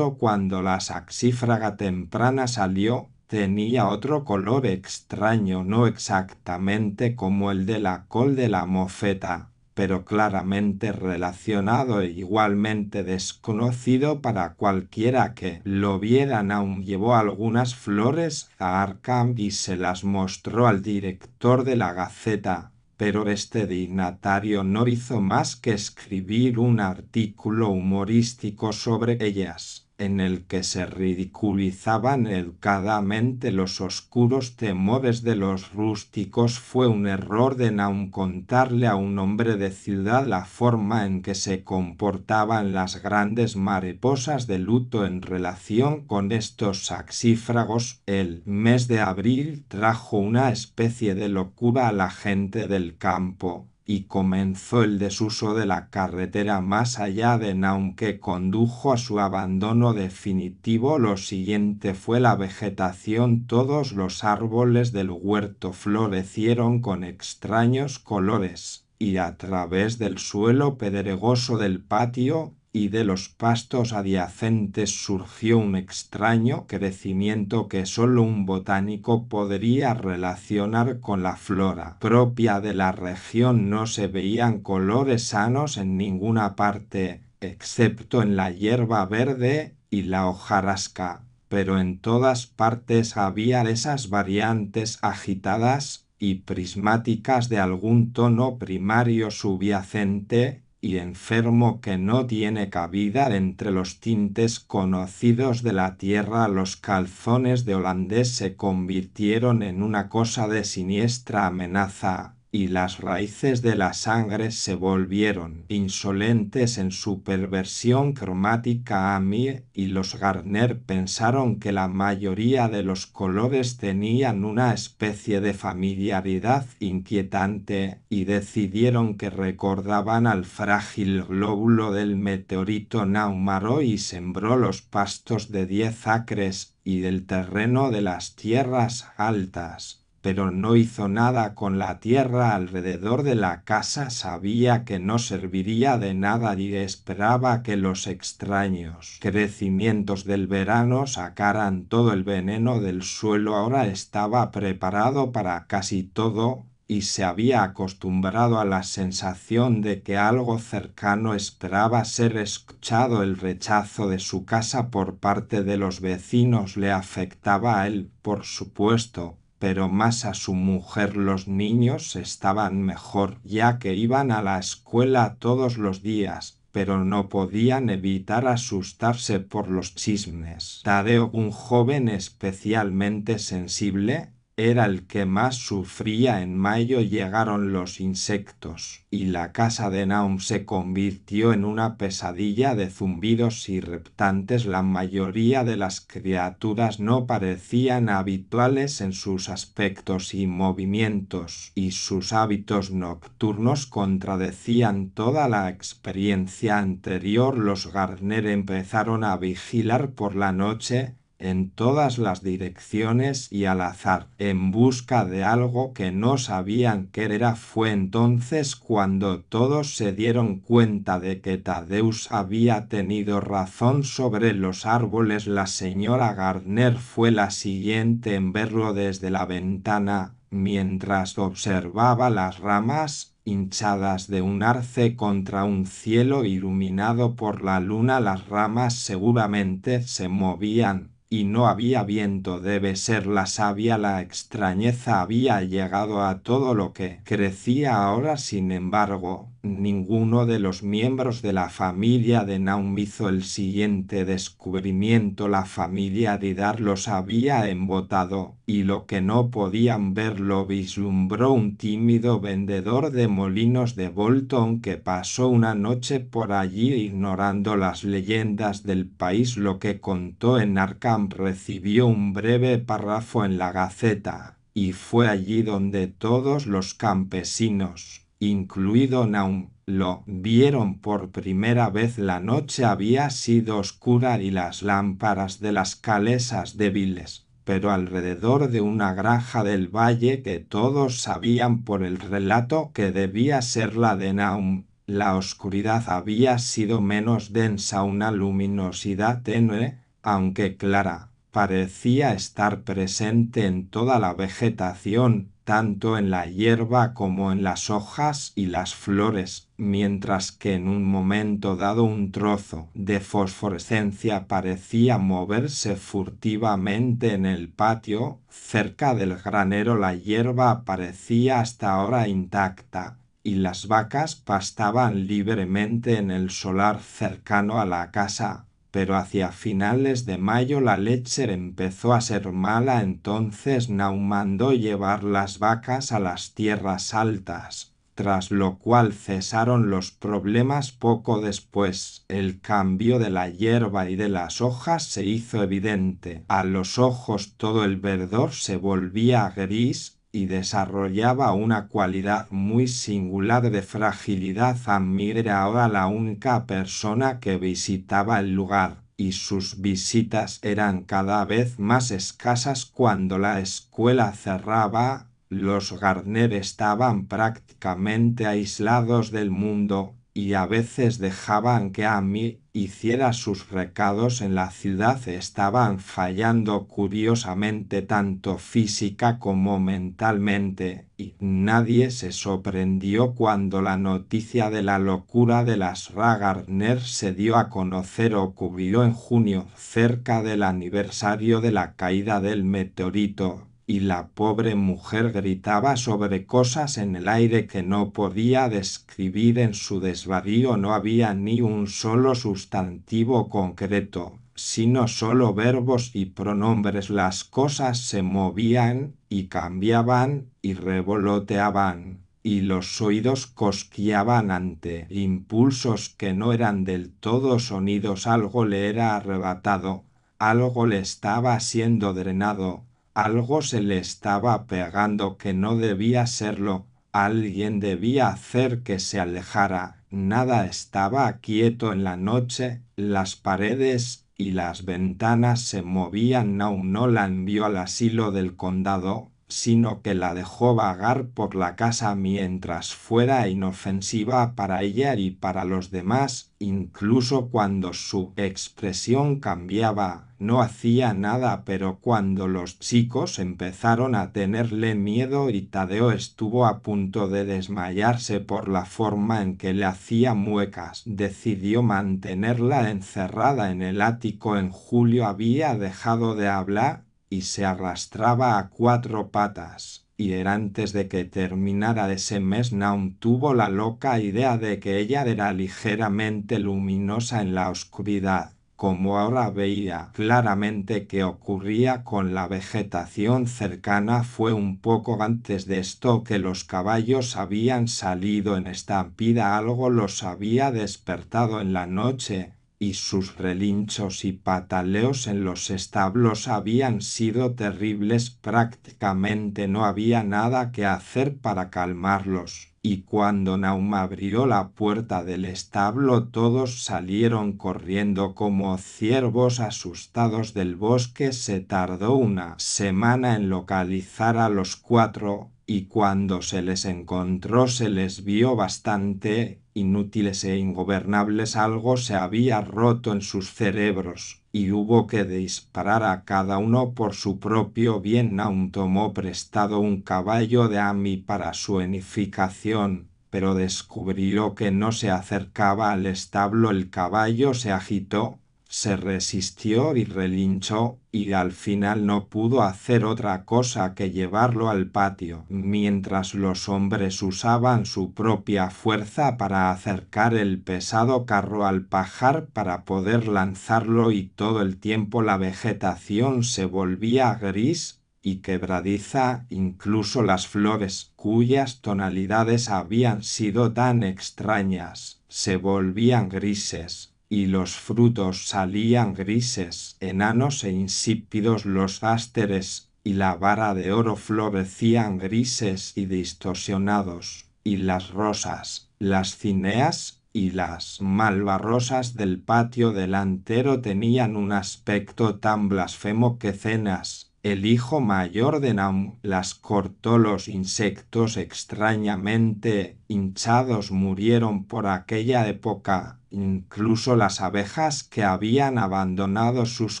Cuando la saxífraga temprana salió, tenía otro color extraño, no exactamente como el de la col de la mofeta, pero claramente relacionado e igualmente desconocido para cualquiera que lo viera. Naum llevó algunas flores a Arkham y se las mostró al director de la Gaceta, pero este dignatario no hizo más que escribir un artículo humorístico sobre ellas, en el que se ridiculizaban educadamente los oscuros temores de los rústicos. Fue un error de Naum contarle a un hombre de ciudad la forma en que se comportaban las grandes mariposas de luto en relación con estos saxífragos. El mes de abril trajo una especie de locura a la gente del campo, y comenzó el desuso de la carretera más allá de Naum, que condujo a su abandono definitivo. Lo siguiente fue la vegetación. Todos los árboles del huerto florecieron con extraños colores, y a través del suelo pedregoso del patio y de los pastos adyacentes surgió un extraño crecimiento que solo un botánico podría relacionar con la flora propia de la región. No se veían colores sanos en ninguna parte, excepto en la hierba verde y la hojarasca, pero en todas partes había esas variantes agitadas y prismáticas de algún tono primario subyacente, y enfermo que no tiene cabida entre los tintes conocidos de la tierra. Los calzones de holandés se convirtieron en una cosa de siniestra amenaza, y las raíces de la sangre se volvieron insolentes en su perversión cromática. Amy y los Garner pensaron que la mayoría de los colores tenían una especie de familiaridad inquietante, y decidieron que recordaban al frágil glóbulo del meteorito. Naum aró y sembró los pastos de 10 acres y del terreno de las tierras altas, pero no hizo nada con la tierra alrededor de la casa. Sabía que no serviría de nada y esperaba que los extraños crecimientos del verano sacaran todo el veneno del suelo. Ahora estaba preparado para casi todo, y se había acostumbrado a la sensación de que algo cercano esperaba ser escuchado. El rechazo de su casa por parte de los vecinos le afectaba a él, por supuesto, pero más a su mujer. Los niños estaban mejor, ya que iban a la escuela todos los días, pero no podían evitar asustarse por los chismes. Tadeo, un joven especialmente sensible, era el que más sufría. En mayo llegaron los insectos, y la casa de Naum se convirtió en una pesadilla de zumbidos y reptantes. La mayoría de las criaturas no parecían habituales en sus aspectos y movimientos, y sus hábitos nocturnos contradecían toda la experiencia anterior. Los Garner empezaron a vigilar por la noche, en todas las direcciones y al azar, en busca de algo que no sabían qué era. Fue entonces cuando todos se dieron cuenta de que Thaddeus había tenido razón sobre los árboles. La señora Garner fue la siguiente en verlo desde la ventana, mientras observaba las ramas hinchadas de un arce contra un cielo iluminado por la luna. Las ramas seguramente se movían, y no había viento. Debe ser la savia. La extrañeza había llegado a todo lo que crecía ahora. Sin embargo, ninguno de los miembros de la familia de Naum hizo el siguiente descubrimiento. La familiaridad los había embotado, y lo que no podían ver lo vislumbró un tímido vendedor de molinos de Bolton que pasó una noche por allí ignorando las leyendas del país. Lo que contó en Arkham recibió un breve párrafo en la Gaceta, y fue allí donde todos los campesinos, incluido Naum, lo vieron por primera vez. La noche había sido oscura y las lámparas de las calesas débiles, pero alrededor de una granja del valle que todos sabían por el relato que debía ser la de Naum, la oscuridad había sido menos densa. Una luminosidad tenue, aunque clara, parecía estar presente en toda la vegetación, tanto en la hierba como en las hojas y las flores, mientras que en un momento dado un trozo de fosforescencia parecía moverse furtivamente en el patio. Cerca del granero la hierba parecía hasta ahora intacta, y las vacas pastaban libremente en el solar cercano a la casa. Pero hacia finales de mayo la leche empezó a ser mala. Entonces Naum mandó llevar las vacas a las tierras altas, tras lo cual cesaron los problemas. Poco después, el cambio de la hierba y de las hojas se hizo evidente. A los ojos todo el verdor se volvía gris y desarrollaba una cualidad muy singular de fragilidad. Amir era ahora la única persona que visitaba el lugar, y sus visitas eran cada vez más escasas. Cuando la escuela cerraba, los Garner estaban prácticamente aislados del mundo, y a veces dejaban que Amy hiciera sus recados en la ciudad. Estaban fallando curiosamente tanto física como mentalmente, y nadie se sorprendió cuando la noticia de la locura de las Garner se dio a conocer. Ocurrió en junio, cerca del aniversario de la caída del meteorito, y la pobre mujer gritaba sobre cosas en el aire que no podía describir. En su desvarío no había ni un solo sustantivo concreto, sino solo verbos y pronombres. Las cosas se movían y cambiaban y revoloteaban, y los oídos cosquilleaban ante impulsos que no eran del todo sonidos. Algo le era arrebatado, algo le estaba siendo drenado, algo se le estaba pegando que no debía serlo. Alguien debía hacer que se alejara. Nada estaba quieto en la noche. Las paredes y las ventanas se movían. Naum no la envió al asilo del condado, sino que la dejó vagar por la casa mientras fuera inofensiva para ella y para los demás. Incluso cuando su expresión cambiaba, no hacía nada. Pero cuando los chicos empezaron a tenerle miedo y Tadeo estuvo a punto de desmayarse por la forma en que le hacía muecas, decidió mantenerla encerrada en el ático. En julio había dejado de hablar y se arrastraba a cuatro patas, y era antes de que terminara ese mes. Naum tuvo la loca idea de que ella era ligeramente luminosa en la oscuridad. Como ahora veía claramente que ocurría con la vegetación cercana, fue un poco antes de esto que los caballos habían salido en estampida. Algo los había despertado en la noche, y sus relinchos y pataleos en los establos habían sido terribles. Prácticamente no había nada que hacer para calmarlos, y cuando Naum abrió la puerta del establo todos salieron corriendo como ciervos asustados del bosque. Se tardó una semana en localizar a los cuatro, y cuando se les encontró se les vio bastante inútiles e ingobernables. Algo se había roto en sus cerebros, y hubo que disparar a cada uno por su propio bien. Naum tomó prestado un caballo de Ami para su unificación, pero descubrió que no se acercaba al establo. El caballo se agitó, se resistió y relinchó, y al final no pudo hacer otra cosa que llevarlo al patio, mientras los hombres usaban su propia fuerza para acercar el pesado carro al pajar para poder lanzarlo. Y todo el tiempo la vegetación se volvía gris y quebradiza. Incluso las flores, cuyas tonalidades habían sido tan extrañas, se volvían grises, y los frutos salían grises, enanos e insípidos. Los ásteres y la vara de oro florecían grises y distorsionados, y las rosas, las cineas y las malvarrosas del patio delantero tenían un aspecto tan blasfemo que Cenas, el hijo mayor de Naum, las cortó. Los insectos extrañamente hinchados murieron por aquella época. Incluso las abejas, que habían abandonado sus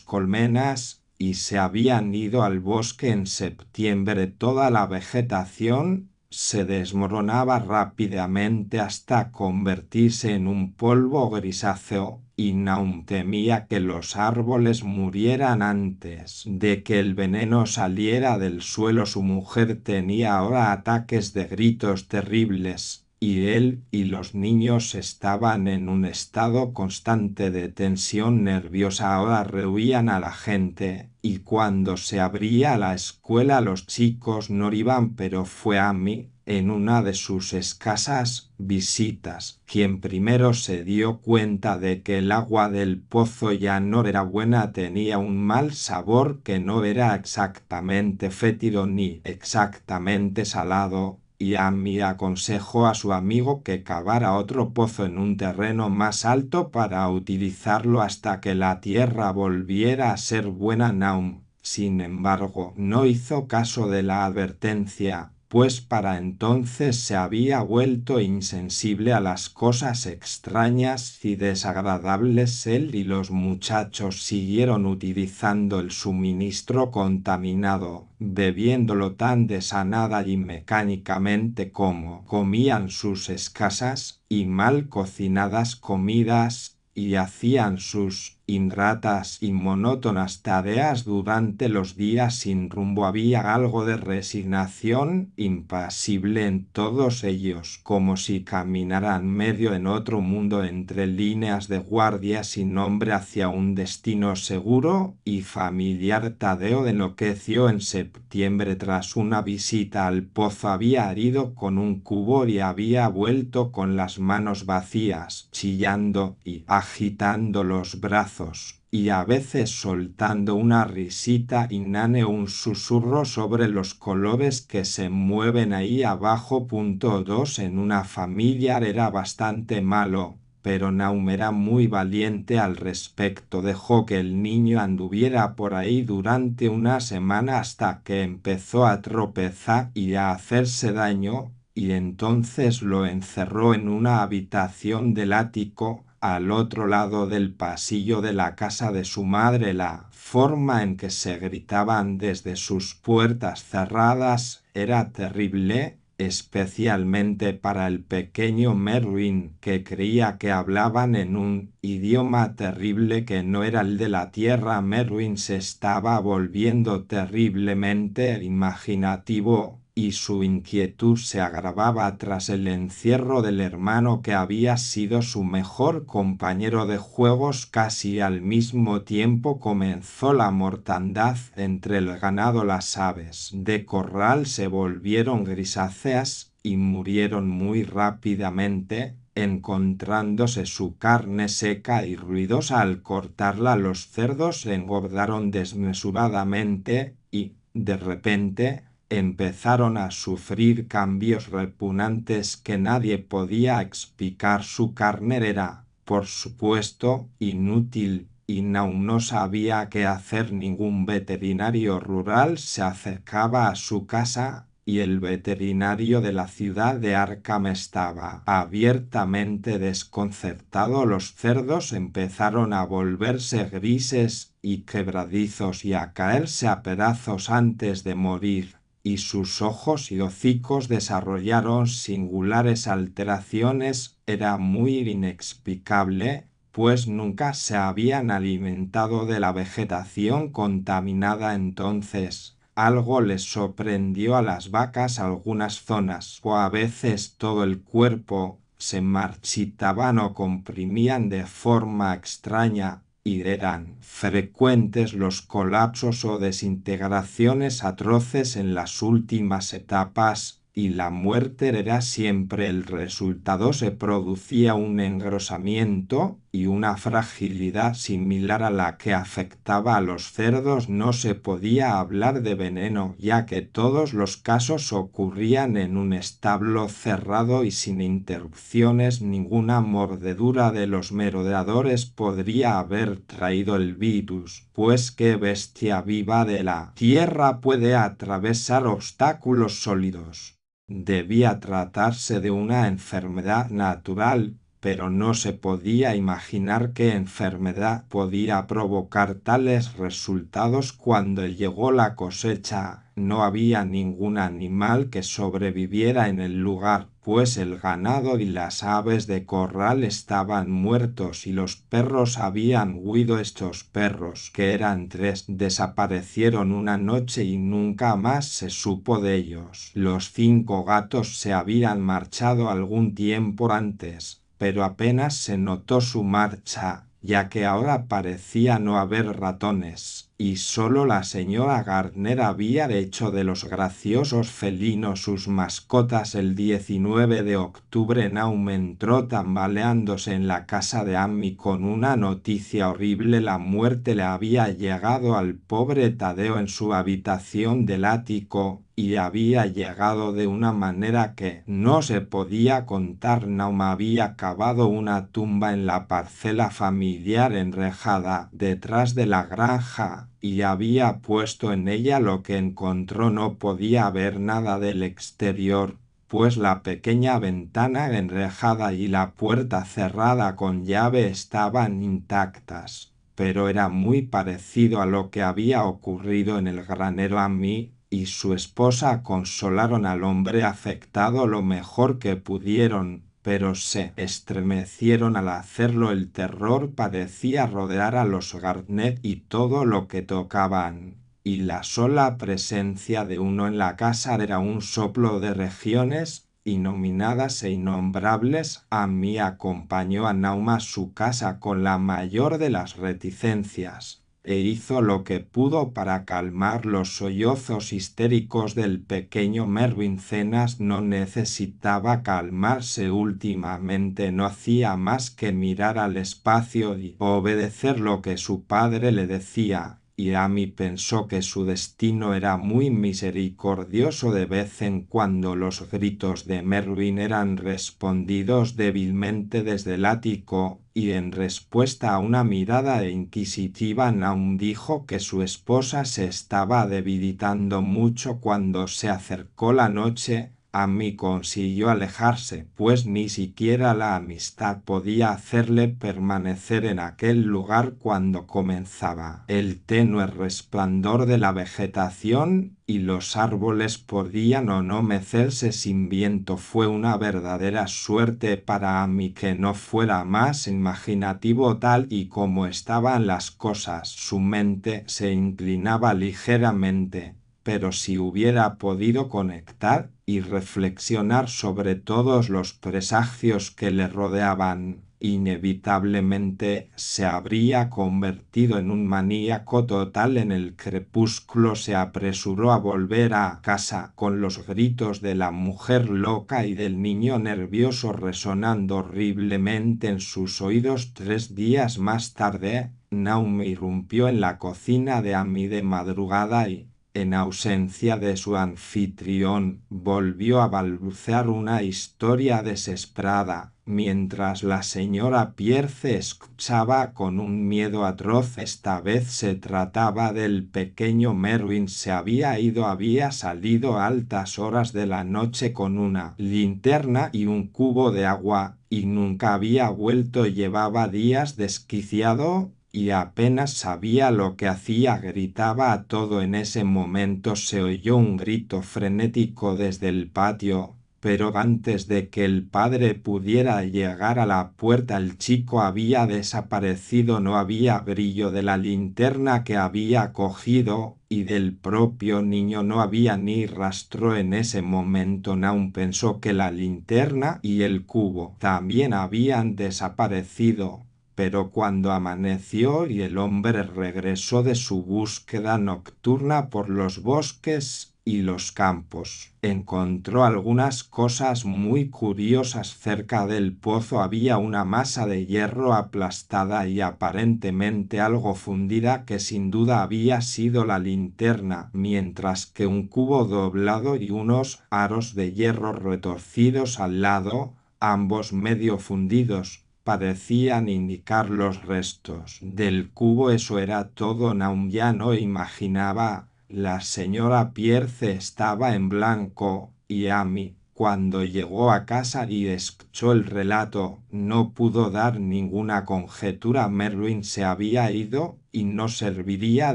colmenas y se habían ido al bosque en septiembre. Toda la vegetación se desmoronaba rápidamente hasta convertirse en un polvo grisáceo, y Naum temía que los árboles murieran antes de que el veneno saliera del suelo. Su mujer tenía ahora ataques de gritos terribles, y él y los niños estaban en un estado constante de tensión nerviosa. Ahora rehuían a la gente, y cuando se abría la escuela los chicos no iban. Pero fue Ami, en una de sus escasas visitas, quien primero se dio cuenta de que el agua del pozo ya no era buena. Tenía un mal sabor que no era exactamente fétido ni exactamente salado, y Ami aconsejó a su amigo que cavara otro pozo en un terreno más alto para utilizarlo hasta que la tierra volviera a ser buena. Naum, sin embargo, no hizo caso de la advertencia, pues para entonces se había vuelto insensible a las cosas extrañas y desagradables. Él y los muchachos siguieron utilizando el suministro contaminado, bebiéndolo tan desanada y mecánicamente como comían sus escasas y mal cocinadas comidas, y hacían sus ingratas y monótonas tareas durante los días sin rumbo. Había algo de resignación impasible en todos ellos, como si caminaran medio en otro mundo entre líneas de guardia sin nombre hacia un destino seguro y familiar. Tadeo enloqueció en septiembre tras una visita al pozo. Había ido con un cubo y había vuelto con las manos vacías, chillando y agitando los brazos, y a veces soltando una risita inane o un susurro sobre los colores que se mueven ahí abajo. 2. En una familia era bastante malo, pero Naum era muy valiente al respecto. Dejó que el niño anduviera por ahí durante una semana hasta que empezó a tropezar y a hacerse daño, y entonces lo encerró en una habitación del ático, al otro lado del pasillo de la casa de su madre. La forma en que se gritaban desde sus puertas cerradas era terrible, especialmente para el pequeño Merwin, que creía que hablaban en un idioma terrible que no era el de la tierra. Merwin se estaba volviendo terriblemente imaginativo, y su inquietud se agravaba tras el encierro del hermano que había sido su mejor compañero de juegos. Casi al mismo tiempo comenzó la mortandad entre el ganado. Las aves de corral se volvieron grisáceas y murieron muy rápidamente, encontrándose su carne seca y ruidosa al cortarla. Los cerdos engordaron desmesuradamente y, de repente, empezaron a sufrir cambios repugnantes que nadie podía explicar. Su carne era, por supuesto, inútil, y Naum no sabía qué hacer. Ningún veterinario rural se acercaba a su casa, y el veterinario de la ciudad de Arkham estaba abiertamente desconcertado. Los cerdos empezaron a volverse grises y quebradizos y a caerse a pedazos antes de morir, y sus ojos y hocicos desarrollaron singulares alteraciones. Era muy inexplicable, pues nunca se habían alimentado de la vegetación contaminada. Entonces algo les sorprendió a las vacas. Algunas zonas, o a veces todo el cuerpo, se marchitaban o comprimían de forma extraña, y eran frecuentes los colapsos o desintegraciones atroces en las últimas etapas, y la muerte era siempre el resultado. Se producía un engrosamiento y una fragilidad similar a la que afectaba a los cerdos. No se podía hablar de veneno, ya que todos los casos ocurrían en un establo cerrado y sin interrupciones. Ninguna mordedura de los merodeadores podría haber traído el virus, pues qué bestia viva de la tierra puede atravesar obstáculos sólidos. Debía tratarse de una enfermedad natural, pero no se podía imaginar qué enfermedad podía provocar tales resultados. Cuando llegó la cosecha, no había ningún animal que sobreviviera en el lugar, pues el ganado y las aves de corral estaban muertos y los perros habían huido. Estos perros, que eran 3, desaparecieron una noche y nunca más se supo de ellos. Los 5 gatos se habían marchado algún tiempo antes, pero apenas se notó su marcha, ya que ahora parecía no haber ratones, y solo la señora Gardner había hecho de los graciosos felinos sus mascotas. El 19 de octubre Naum entró tambaleándose en la casa de Amy con una noticia horrible. La muerte le había llegado al pobre Tadeo en su habitación del ático, y había llegado de una manera que no se podía contar. Naum había cavado una tumba en la parcela familiar enrejada detrás de la granja, y había puesto en ella lo que encontró. No podía ver nada del exterior, pues la pequeña ventana enrejada y la puerta cerrada con llave estaban intactas, pero era muy parecido a lo que había ocurrido en el granero. Amy y su esposa consolaron al hombre afectado lo mejor que pudieron, pero se estremecieron al hacerlo. El terror parecía rodear a los Garnett y todo lo que tocaban, y la sola presencia de uno en la casa era un soplo de regiones innominadas e innombrables. Amy acompañó a Naum a su casa con la mayor de las reticencias, e hizo lo que pudo para calmar los sollozos histéricos del pequeño Mervyn. Cenas no necesitaba calmarse. Últimamente no hacía más que mirar al espacio y obedecer lo que su padre le decía, y Amy pensó que su destino era muy misericordioso. De vez en cuando los gritos de Mervyn eran respondidos débilmente desde el ático, y en respuesta a una mirada inquisitiva Naum dijo que su esposa se estaba debilitando mucho. Cuando se acercó la noche, Amy consiguió alejarse, pues ni siquiera la amistad podía hacerle permanecer en aquel lugar cuando comenzaba el tenue resplandor de la vegetación y los árboles podían o no mecerse sin viento. Fue una verdadera suerte para Amy que no fuera más imaginativo. Tal y como estaban las cosas, su mente se inclinaba ligeramente, pero si hubiera podido conectar y reflexionar sobre todos los presagios que le rodeaban, inevitablemente se habría convertido en un maníaco total. En el crepúsculo se apresuró a volver a casa, con los gritos de la mujer loca y del niño nervioso resonando horriblemente en sus oídos. 3 días más tarde, Naum irrumpió en la cocina de Amy de madrugada y, en ausencia de su anfitrión, volvió a balbucear una historia desesperada, mientras la señora Pierce escuchaba con un miedo atroz. Esta vez se trataba del pequeño Mervyn. Se había ido, había salido a altas horas de la noche con una linterna y un cubo de agua, y nunca había vuelto. Llevaba días desquiciado y apenas sabía lo que hacía. Gritaba a todo. En ese momento se oyó un grito frenético desde el patio, pero antes de que el padre pudiera llegar a la puerta el chico había desaparecido. No había brillo de la linterna que había cogido, y del propio niño no había ni rastro. En ese momento Naum pensó que la linterna y el cubo también habían desaparecido. Pero cuando amaneció y el hombre regresó de su búsqueda nocturna por los bosques y los campos, encontró algunas cosas muy curiosas. Cerca del pozo había una masa de hierro aplastada y aparentemente algo fundida, que sin duda había sido la linterna, mientras que un cubo doblado y unos aros de hierro retorcidos al lado, ambos medio fundidos, parecían indicar los restos del cubo. Eso era todo. Naum ya no imaginaba. La señora Pierce estaba en blanco, y Amy, cuando llegó a casa y escuchó el relato, no pudo dar ninguna conjetura. Mervyn se había ido, y no serviría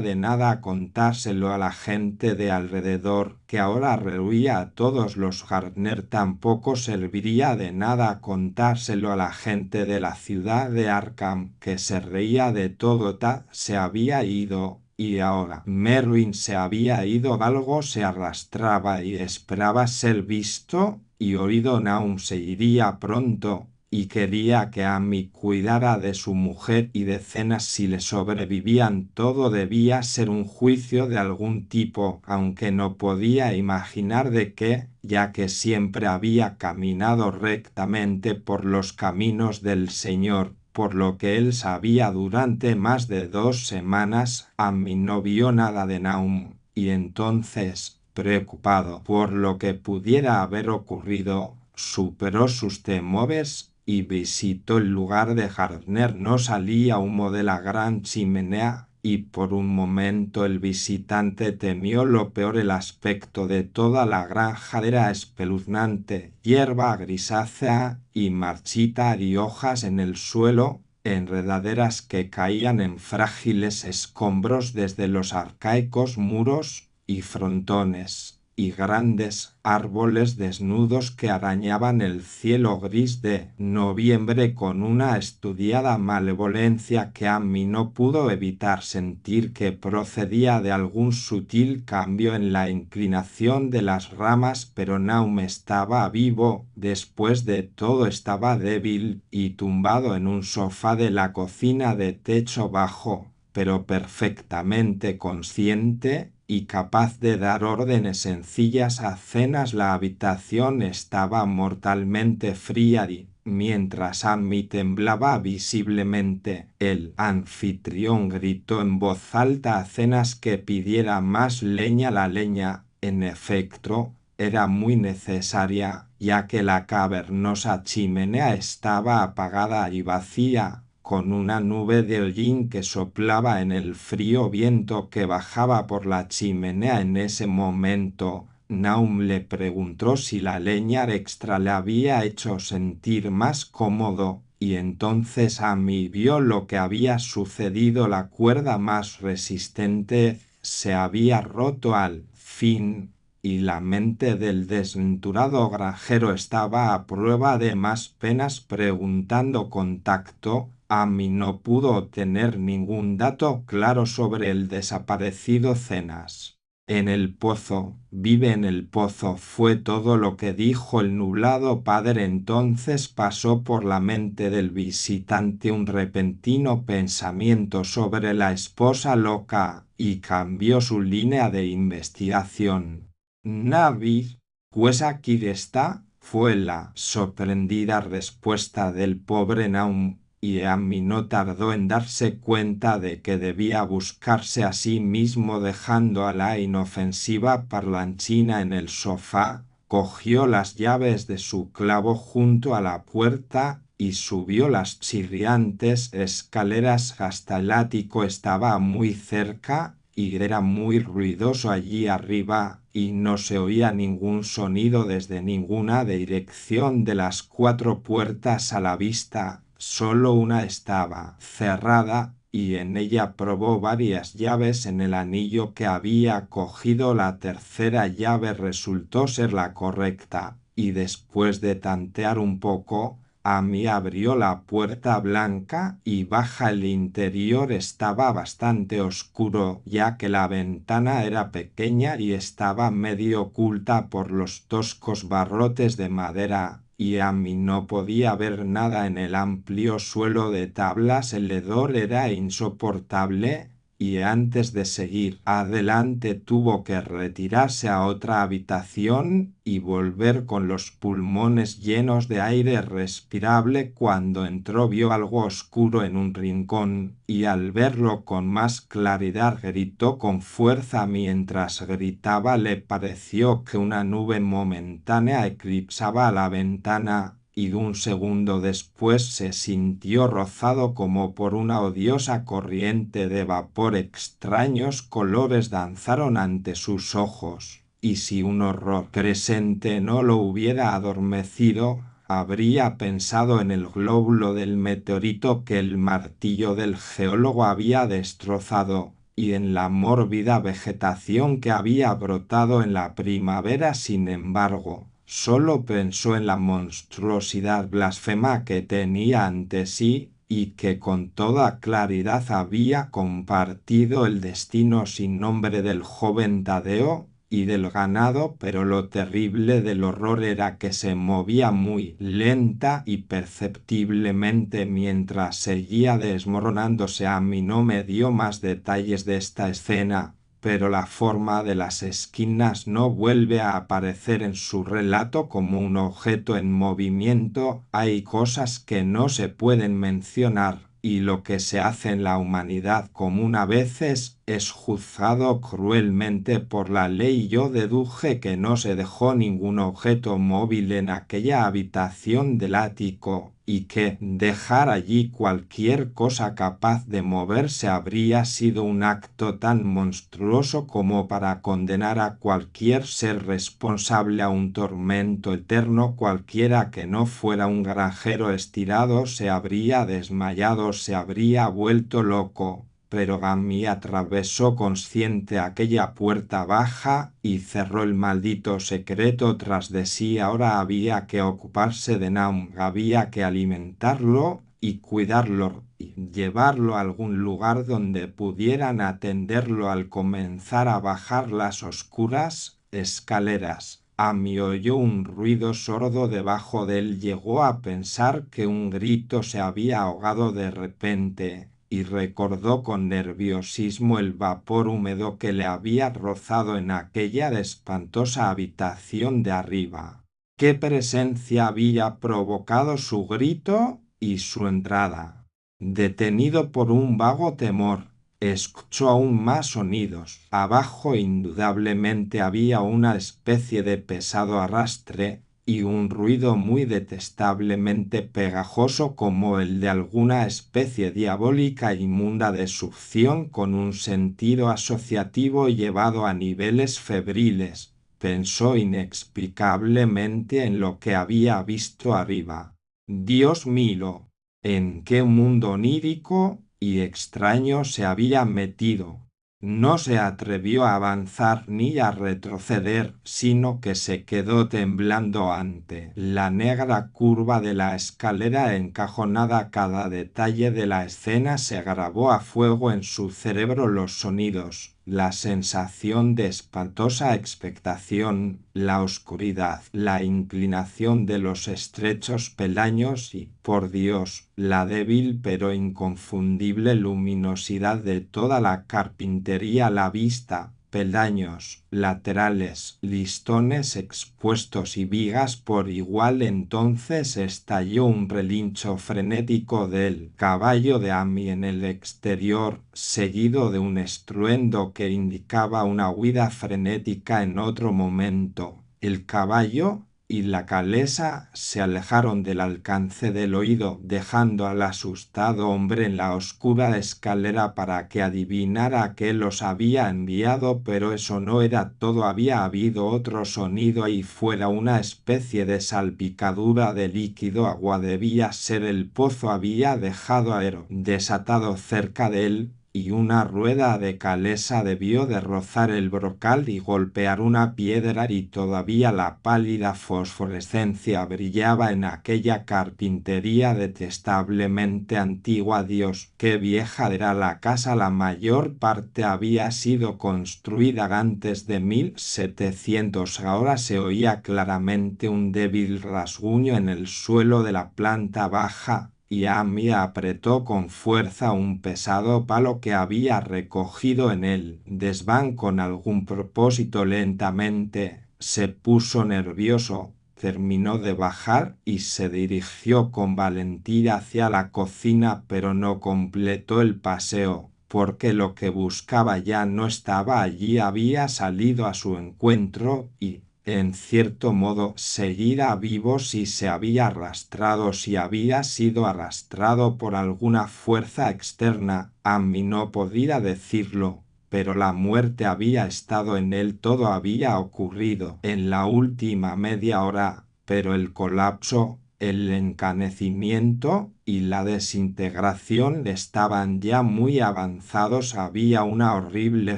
de nada contárselo a la gente de alrededor, que ahora rehuía a todos los Garnett. Tampoco serviría de nada contárselo a la gente de la ciudad de Arkham, que se reía de todo. Se había ido. Y ahora Mervyn se había ido. Algo se arrastraba y esperaba ser visto y oído. Naum se iría pronto, y quería que Amy cuidara de su mujer y de Cenas si le sobrevivían. Todo debía ser un juicio de algún tipo, aunque no podía imaginar de qué, ya que siempre había caminado rectamente por los caminos del Señor. Por lo que él sabía, durante más de 2 semanas, Amy no vio nada de Naum, y entonces, preocupado por lo que pudiera haber ocurrido, superó sus temores y visitó el lugar de Gardner. No salía humo de la gran chimenea, y por un momento el visitante temió lo peor. El aspecto de toda la granja era espeluznante: hierba grisácea y marchita y hojas en el suelo, enredaderas que caían en frágiles escombros desde los arcaicos muros y frontones. y grandes árboles desnudos que arañaban el cielo gris de noviembre con una estudiada malevolencia que a mí no pudo evitar sentir que procedía de algún sutil cambio en la inclinación de las ramas, pero Naum estaba vivo, después de todo estaba débil y tumbado en un sofá de la cocina de techo bajo, pero perfectamente consciente y capaz de dar órdenes sencillas a cenas. La habitación estaba mortalmente fría y, mientras Amy temblaba visiblemente, el anfitrión gritó en voz alta a Cenas que pidiera más leña. La leña, en efecto, era muy necesaria, ya que la cavernosa chimenea estaba apagada y vacía, con una nube de hollín que soplaba en el frío viento que bajaba por la chimenea. En ese momento, Naum le preguntó si la leña extra le había hecho sentir más cómodo, y entonces Amy vio lo que había sucedido. La cuerda más resistente se había roto al fin, y la mente del desventurado granjero estaba a prueba de más penas. Preguntando con tacto, Amy no pudo obtener ningún dato claro sobre el desaparecido Cenas. En el pozo, vive en el pozo, fue todo lo que dijo el nublado padre. Entonces pasó por la mente del visitante un repentino pensamiento sobre la esposa loca, y cambió su línea de investigación. «Navi, pues aquí está», fue la sorprendida respuesta del pobre Naum, y Amy no tardó en darse cuenta de que debía buscarse a sí mismo. Dejando a la inofensiva parlanchina en el sofá, cogió las llaves de su clavo junto a la puerta y subió las chirriantes escaleras hasta el ático. Estaba muy cerca y era muy ruidoso allí arriba, y no se oía ningún sonido desde ninguna dirección de las 4 puertas a la vista. Solo una estaba cerrada, y en ella probó varias llaves en el anillo que había cogido. La tercera llave resultó ser la correcta, y después de tantear un poco, Amy abrió la puerta blanca y baja. El interior estaba bastante oscuro, ya que la ventana era pequeña y estaba medio oculta por los toscos barrotes de madera, y Amy no podía ver nada en el amplio suelo de tablas. El hedor era insoportable, y antes de seguir adelante tuvo que retirarse a otra habitación y volver con los pulmones llenos de aire respirable. Cuando entró vio algo oscuro en un rincón, y al verlo con más claridad gritó con fuerza. Mientras gritaba le pareció que una nube momentánea eclipsaba la ventana, y un segundo después se sintió rozado como por una odiosa corriente de vapor. Extraños colores danzaron ante sus ojos, y si un horror presente no lo hubiera adormecido, habría pensado en el glóbulo del meteorito que el martillo del geólogo había destrozado, y en la mórbida vegetación que había brotado en la primavera. Sin embargo, solo pensó en la monstruosidad blasfema que tenía ante sí, y que con toda claridad había compartido el destino sin nombre del joven Tadeo y del ganado. Pero lo terrible del horror era que se movía muy lenta y perceptiblemente mientras seguía desmoronándose. A mí no me dio más detalles de esta escena, pero la forma de las esquinas no vuelve a aparecer en su relato como un objeto en movimiento. Hay cosas que no se pueden mencionar, y lo que se hace en la humanidad común a veces es juzgado cruelmente por la ley. Yo deduje que no se dejó ningún objeto móvil en aquella habitación del ático, y que dejar allí cualquier cosa capaz de moverse habría sido un acto tan monstruoso como para condenar a cualquier ser responsable a un tormento eterno. Cualquiera que no fuera un granjero estirado se habría desmayado, se habría vuelto loco. pero Gammy atravesó consciente aquella puerta baja y cerró el maldito secreto tras de sí. Ahora había que ocuparse de Naum, había que alimentarlo y cuidarlo y llevarlo a algún lugar donde pudieran atenderlo al comenzar a bajar las oscuras escaleras. Amy oyó un ruido sordo debajo de él. Llegó a pensar que un grito se había ahogado de repente y recordó con nerviosismo el vapor húmedo que le había rozado en aquella espantosa habitación de arriba. ¿Qué presencia había provocado su grito y su entrada? Detenido por un vago temor, escuchó aún más sonidos. Abajo indudablemente había una especie de pesado arrastre y un ruido muy detestablemente pegajoso como el de alguna especie diabólica e inmunda de succión con un sentido asociativo llevado a niveles febriles. Pensó inexplicablemente en lo que había visto arriba. Dios mío, ¿en qué mundo onírico y extraño se había metido? No se atrevió a avanzar ni a retroceder, sino que se quedó temblando ante la negra curva de la escalera encajonada. Cada detalle de la escena se grabó a fuego en su cerebro: los sonidos, la sensación de espantosa expectación, la oscuridad, la inclinación de los estrechos peldaños y, por Dios, la débil pero inconfundible luminosidad de toda la carpintería a la vista. Peldaños, laterales, listones expuestos y vigas por igual. Entonces estalló un relincho frenético del caballo de Amy en el exterior, seguido de un estruendo que indicaba una huida frenética. En otro momento, el caballo y la calesa se alejaron del alcance del oído, dejando al asustado hombre en la oscura escalera para que adivinara qué los había enviado. Pero eso no era todo. Había habido otro sonido ahí fuera, una especie de salpicadura de líquido agua. Debía ser el pozo. Había dejado aero desatado cerca de él, y una rueda de calesa debió de rozar el brocal y golpear una piedra, y todavía la pálida fosforescencia brillaba en aquella carpintería detestablemente antigua. Dios, qué vieja era la casa. La mayor parte había sido construida antes de 1700. Ahora se oía claramente un débil rasguño en el suelo de la planta baja, y Amy apretó con fuerza un pesado palo que había recogido en el desván con algún propósito. Lentamente se puso nervioso, terminó de bajar y se dirigió con valentía hacia la cocina, pero no completó el paseo, porque lo que buscaba ya no estaba allí. Había salido a su encuentro y, en cierto modo, seguía vivo. Si se había arrastrado, si había sido arrastrado por alguna fuerza externa, Amy no podía decirlo, pero la muerte había estado en él. Todo había ocurrido en la última media hora, pero el colapso, el encanecimiento y la desintegración estaban ya muy avanzados. Había una horrible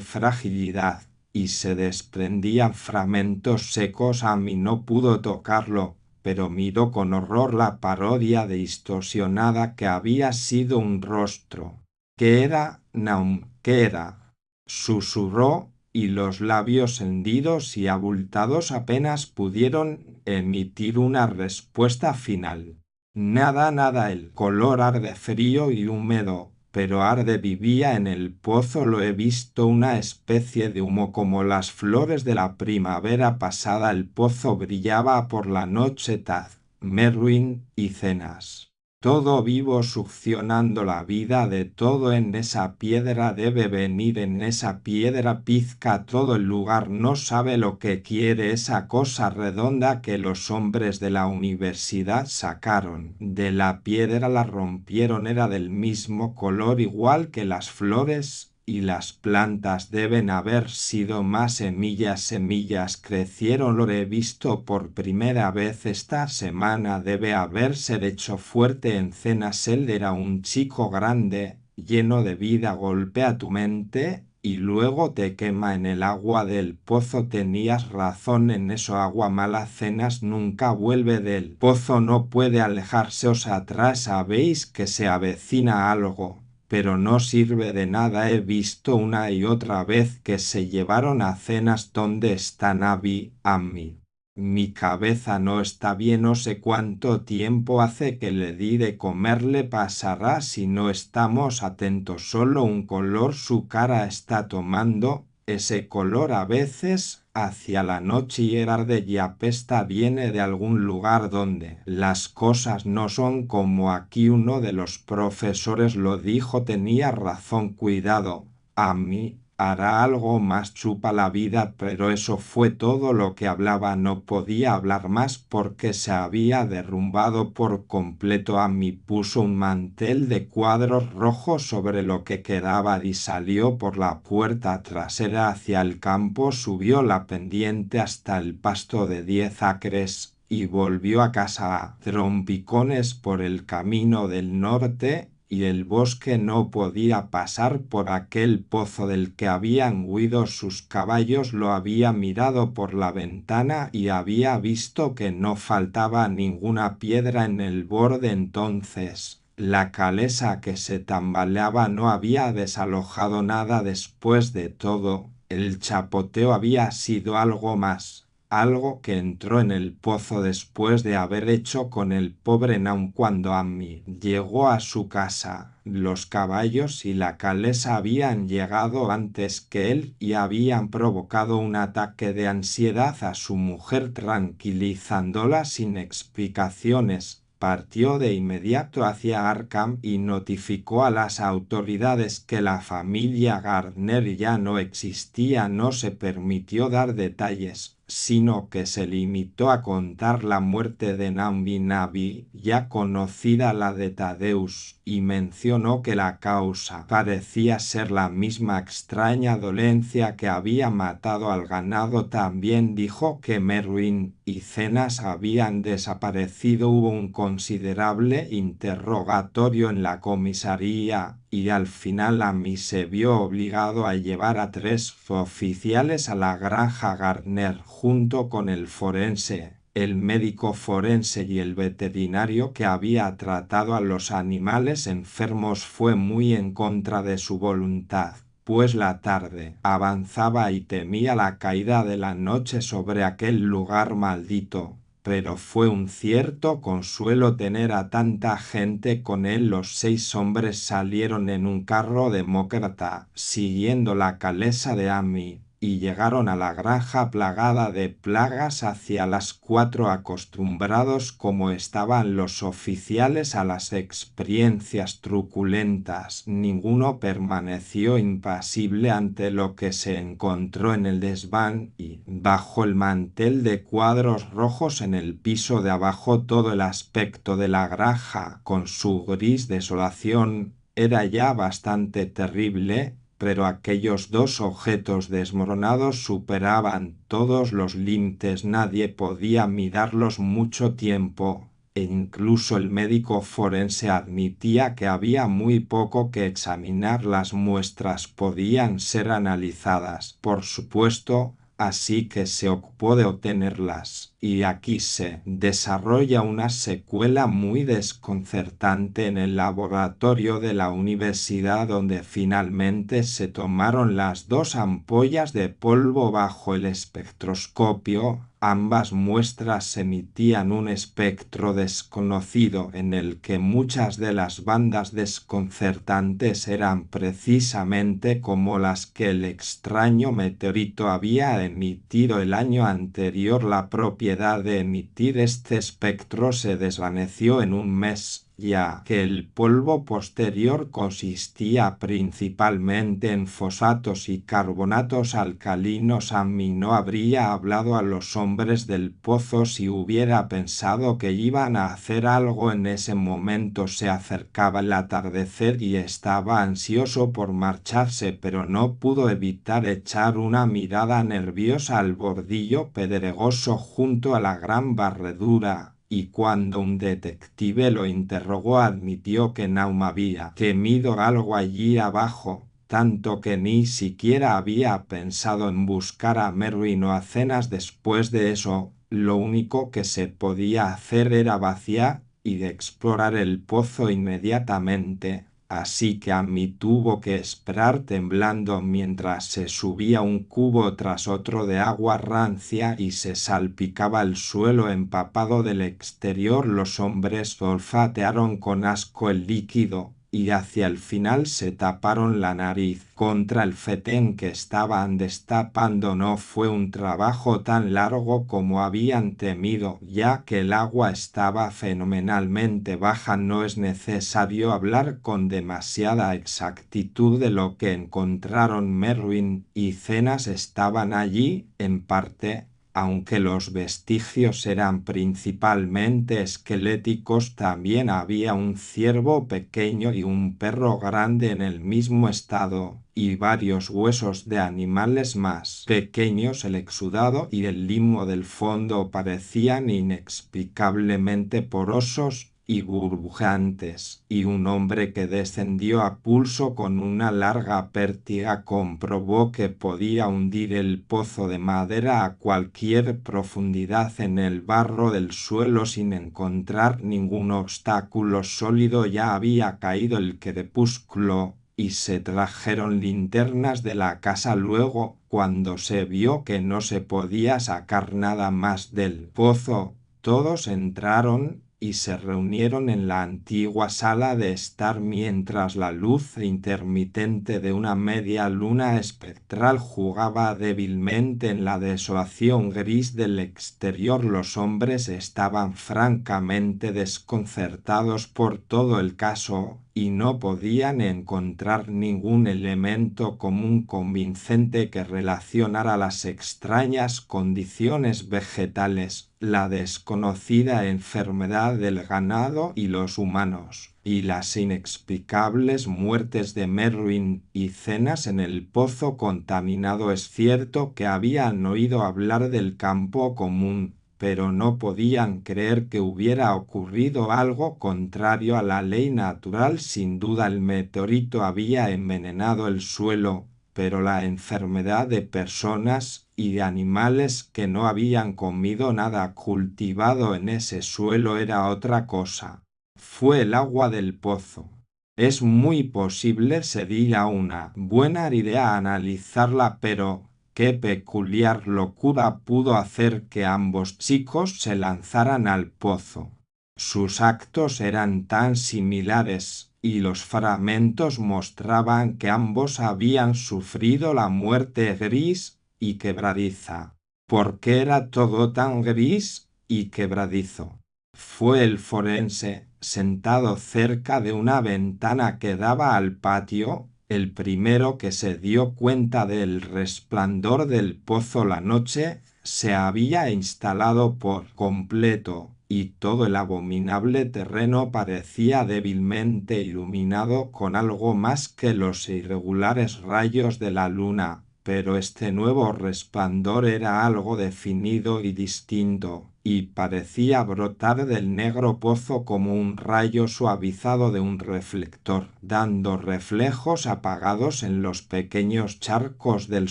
fragilidad y se desprendían fragmentos secos. Amy no pudo tocarlo, pero miró con horror la parodia distorsionada que había sido un rostro. ¿Qué era, Naum? ¿Qué era? Susurró, y los labios hendidos y abultados apenas pudieron emitir una respuesta final. Nada, nada. El color arde frío y húmedo, pero arde. Vivía en el pozo. Lo he visto, una especie de humo como las flores de la primavera pasada. El pozo brillaba por la noche. Taz, Merwin y cenas. Todo vivo succionando la vida de todo en esa piedra. Debe venir en esa piedra pizca todo el lugar. No sabe lo que quiere. Esa cosa redonda que los hombres de la universidad sacaron de la piedra, la rompieron. Era del mismo color, igual que las flores y las plantas. Deben haber sido más semillas. Semillas crecieron. Lo he visto por primera vez esta semana. Debe haberse hecho fuerte en cenas. Él era un chico grande, lleno de vida golpea tu mente y luego te quema en el agua del pozo. Tenías razón en eso, agua mala cenas nunca vuelve del pozo, no puede alejarse atrás. Sabéis que se avecina algo, pero no sirve de nada. He visto una y otra vez que se llevaron a cenas. ¿Dónde están Abby, Ammi? Mi cabeza no está bien, no sé cuánto tiempo hace que le di de comer. Le pasará si no estamos atentos. Solo un color su cara está tomando, ese color a veces, hacia la noche y arde y apesta. Viene de algún lugar donde las cosas no son como aquí. Uno de los profesores lo dijo, tenía razón. Cuidado, a mí. Hará algo más, chupa la vida. Pero eso fue todo lo que hablaba. No podía hablar más porque se había derrumbado por completo. Amy puso un mantel de cuadros rojos sobre lo que quedaba y salió por la puerta trasera hacia el campo. Subió la pendiente hasta el pasto de 10 acres y volvió a casa a trompicones por el camino del norte. Y el bosque no podía pasar por aquel pozo del que habían huido sus caballos. Lo había mirado por la ventana y había visto que no faltaba ninguna piedra en el borde. Entonces, la calesa que se tambaleaba no había desalojado nada. Después de todo, el chapoteo había sido algo más. Algo que entró en el pozo después de haber hecho con el pobre Naum. Cuando Amy llegó a su casa, los caballos y la calesa habían llegado antes que él y habían provocado un ataque de ansiedad a su mujer, tranquilizándola sin explicaciones. Partió de inmediato hacia Arkham y notificó a las autoridades que la familia Gardner ya no existía. No se permitió dar detalles, sino que se limitó a contar la muerte de Nambi Nabi, ya conocida la de Thaddeus, y mencionó que la causa parecía ser la misma extraña dolencia que había matado al ganado. También dijo que Merwin y Cenas habían desaparecido. Hubo un considerable interrogatorio en la comisaría y al final Amy se vio obligado a llevar a 3 oficiales a la granja Gardner junto con el forense, el médico forense y el veterinario que había tratado a los animales enfermos. Fue muy en contra de su voluntad, pues la tarde avanzaba y temía la caída de la noche sobre aquel lugar maldito. Pero fue un cierto consuelo tener a tanta gente con él. Los 6 hombres salieron en un carro demócrata, siguiendo la calesa de Amy, y llegaron a la granja plagada de plagas hacia las 4. Acostumbrados como estaban los oficiales a las experiencias truculentas, ninguno permaneció impasible ante lo que se encontró en el desván y, bajo el mantel de cuadros rojos en el piso de abajo, todo el aspecto de la granja, con su gris desolación, era ya bastante terrible. Pero aquellos 2 objetos desmoronados superaban todos los límites. Nadie podía mirarlos mucho tiempo, e incluso el médico forense admitía que había muy poco que examinar. Las muestras podían ser analizadas, por supuesto, así que se ocupó de obtenerlas, y aquí se desarrolla una secuela muy desconcertante en el laboratorio de la universidad, donde finalmente se tomaron las 2 ampollas de polvo bajo el espectroscopio. Ambas muestras emitían un espectro desconocido en el que muchas de las bandas desconcertantes eran precisamente como las que el extraño meteorito había emitido el año anterior. La propiedad de emitir este espectro se desvaneció en un mes, ya que el polvo posterior consistía principalmente en fosfatos y carbonatos alcalinos. Amy no habría hablado a los hombres del pozo si hubiera pensado que iban a hacer algo en ese momento. Se acercaba el atardecer y estaba ansioso por marcharse, pero no pudo evitar echar una mirada nerviosa al bordillo pedregoso junto a la gran barredura y cuando un detective lo interrogó admitió que Naum había temido algo allí abajo, tanto que ni siquiera había pensado en buscar a Merwin o a Zenas después de eso. Lo único que se podía hacer era vaciar y explorar el pozo inmediatamente. Así que Amy tuvo que esperar temblando mientras se subía un cubo tras otro de agua rancia y se salpicaba el suelo empapado del exterior. Los hombres olfatearon con asco el líquido y hacia el final se taparon la nariz contra el fetén que estaban destapando. No fue un trabajo tan largo como habían temido, ya que el agua estaba fenomenalmente baja. No es necesario hablar con demasiada exactitud de lo que encontraron. Merwin y Zenas estaban allí, en parte, aunque los vestigios eran principalmente esqueléticos. También había un ciervo pequeño y un perro grande en el mismo estado, y varios huesos de animales más pequeños. El exudado y el limo del fondo parecían inexplicablemente porosos y burbujeantes, y un hombre que descendió a pulso con una larga pértiga comprobó que podía hundir el pozo de madera a cualquier profundidad en el barro del suelo sin encontrar ningún obstáculo sólido. Ya había caído el crepúsculo y se trajeron linternas de la casa. Luego, cuando se vio que no se podía sacar nada más del pozo, todos entraron y se reunieron en la antigua sala de estar mientras la luz intermitente de una media luna espectral jugaba débilmente en la desolación gris del exterior. Los hombres estaban francamente desconcertados por todo el caso y no podían encontrar ningún elemento común convincente que relacionara las extrañas condiciones vegetales, la desconocida enfermedad del ganado y los humanos, y las inexplicables muertes de Merwin y Zenas en el pozo contaminado. Es cierto que habían oído hablar del campo común, pero no podían creer que hubiera ocurrido algo contrario a la ley natural. Sin duda el meteorito había envenenado el suelo, pero la enfermedad de personas y de animales que no habían comido nada cultivado en ese suelo era otra cosa. Fue el agua del pozo. Es muy posible, sería una buena idea analizarla, pero qué peculiar locura pudo hacer que ambos chicos se lanzaran al pozo. Sus actos eran tan similares, y los fragmentos mostraban que ambos habían sufrido la muerte gris y quebradiza. ¿Por qué era todo tan gris y quebradizo? Fue el forense, sentado cerca de una ventana que daba al patio, el primero que se dio cuenta del resplandor del pozo. La noche se había instalado por completo, y todo el abominable terreno parecía débilmente iluminado con algo más que los irregulares rayos de la luna. Pero este nuevo resplandor era algo definido y distinto, y parecía brotar del negro pozo como un rayo suavizado de un reflector, dando reflejos apagados en los pequeños charcos del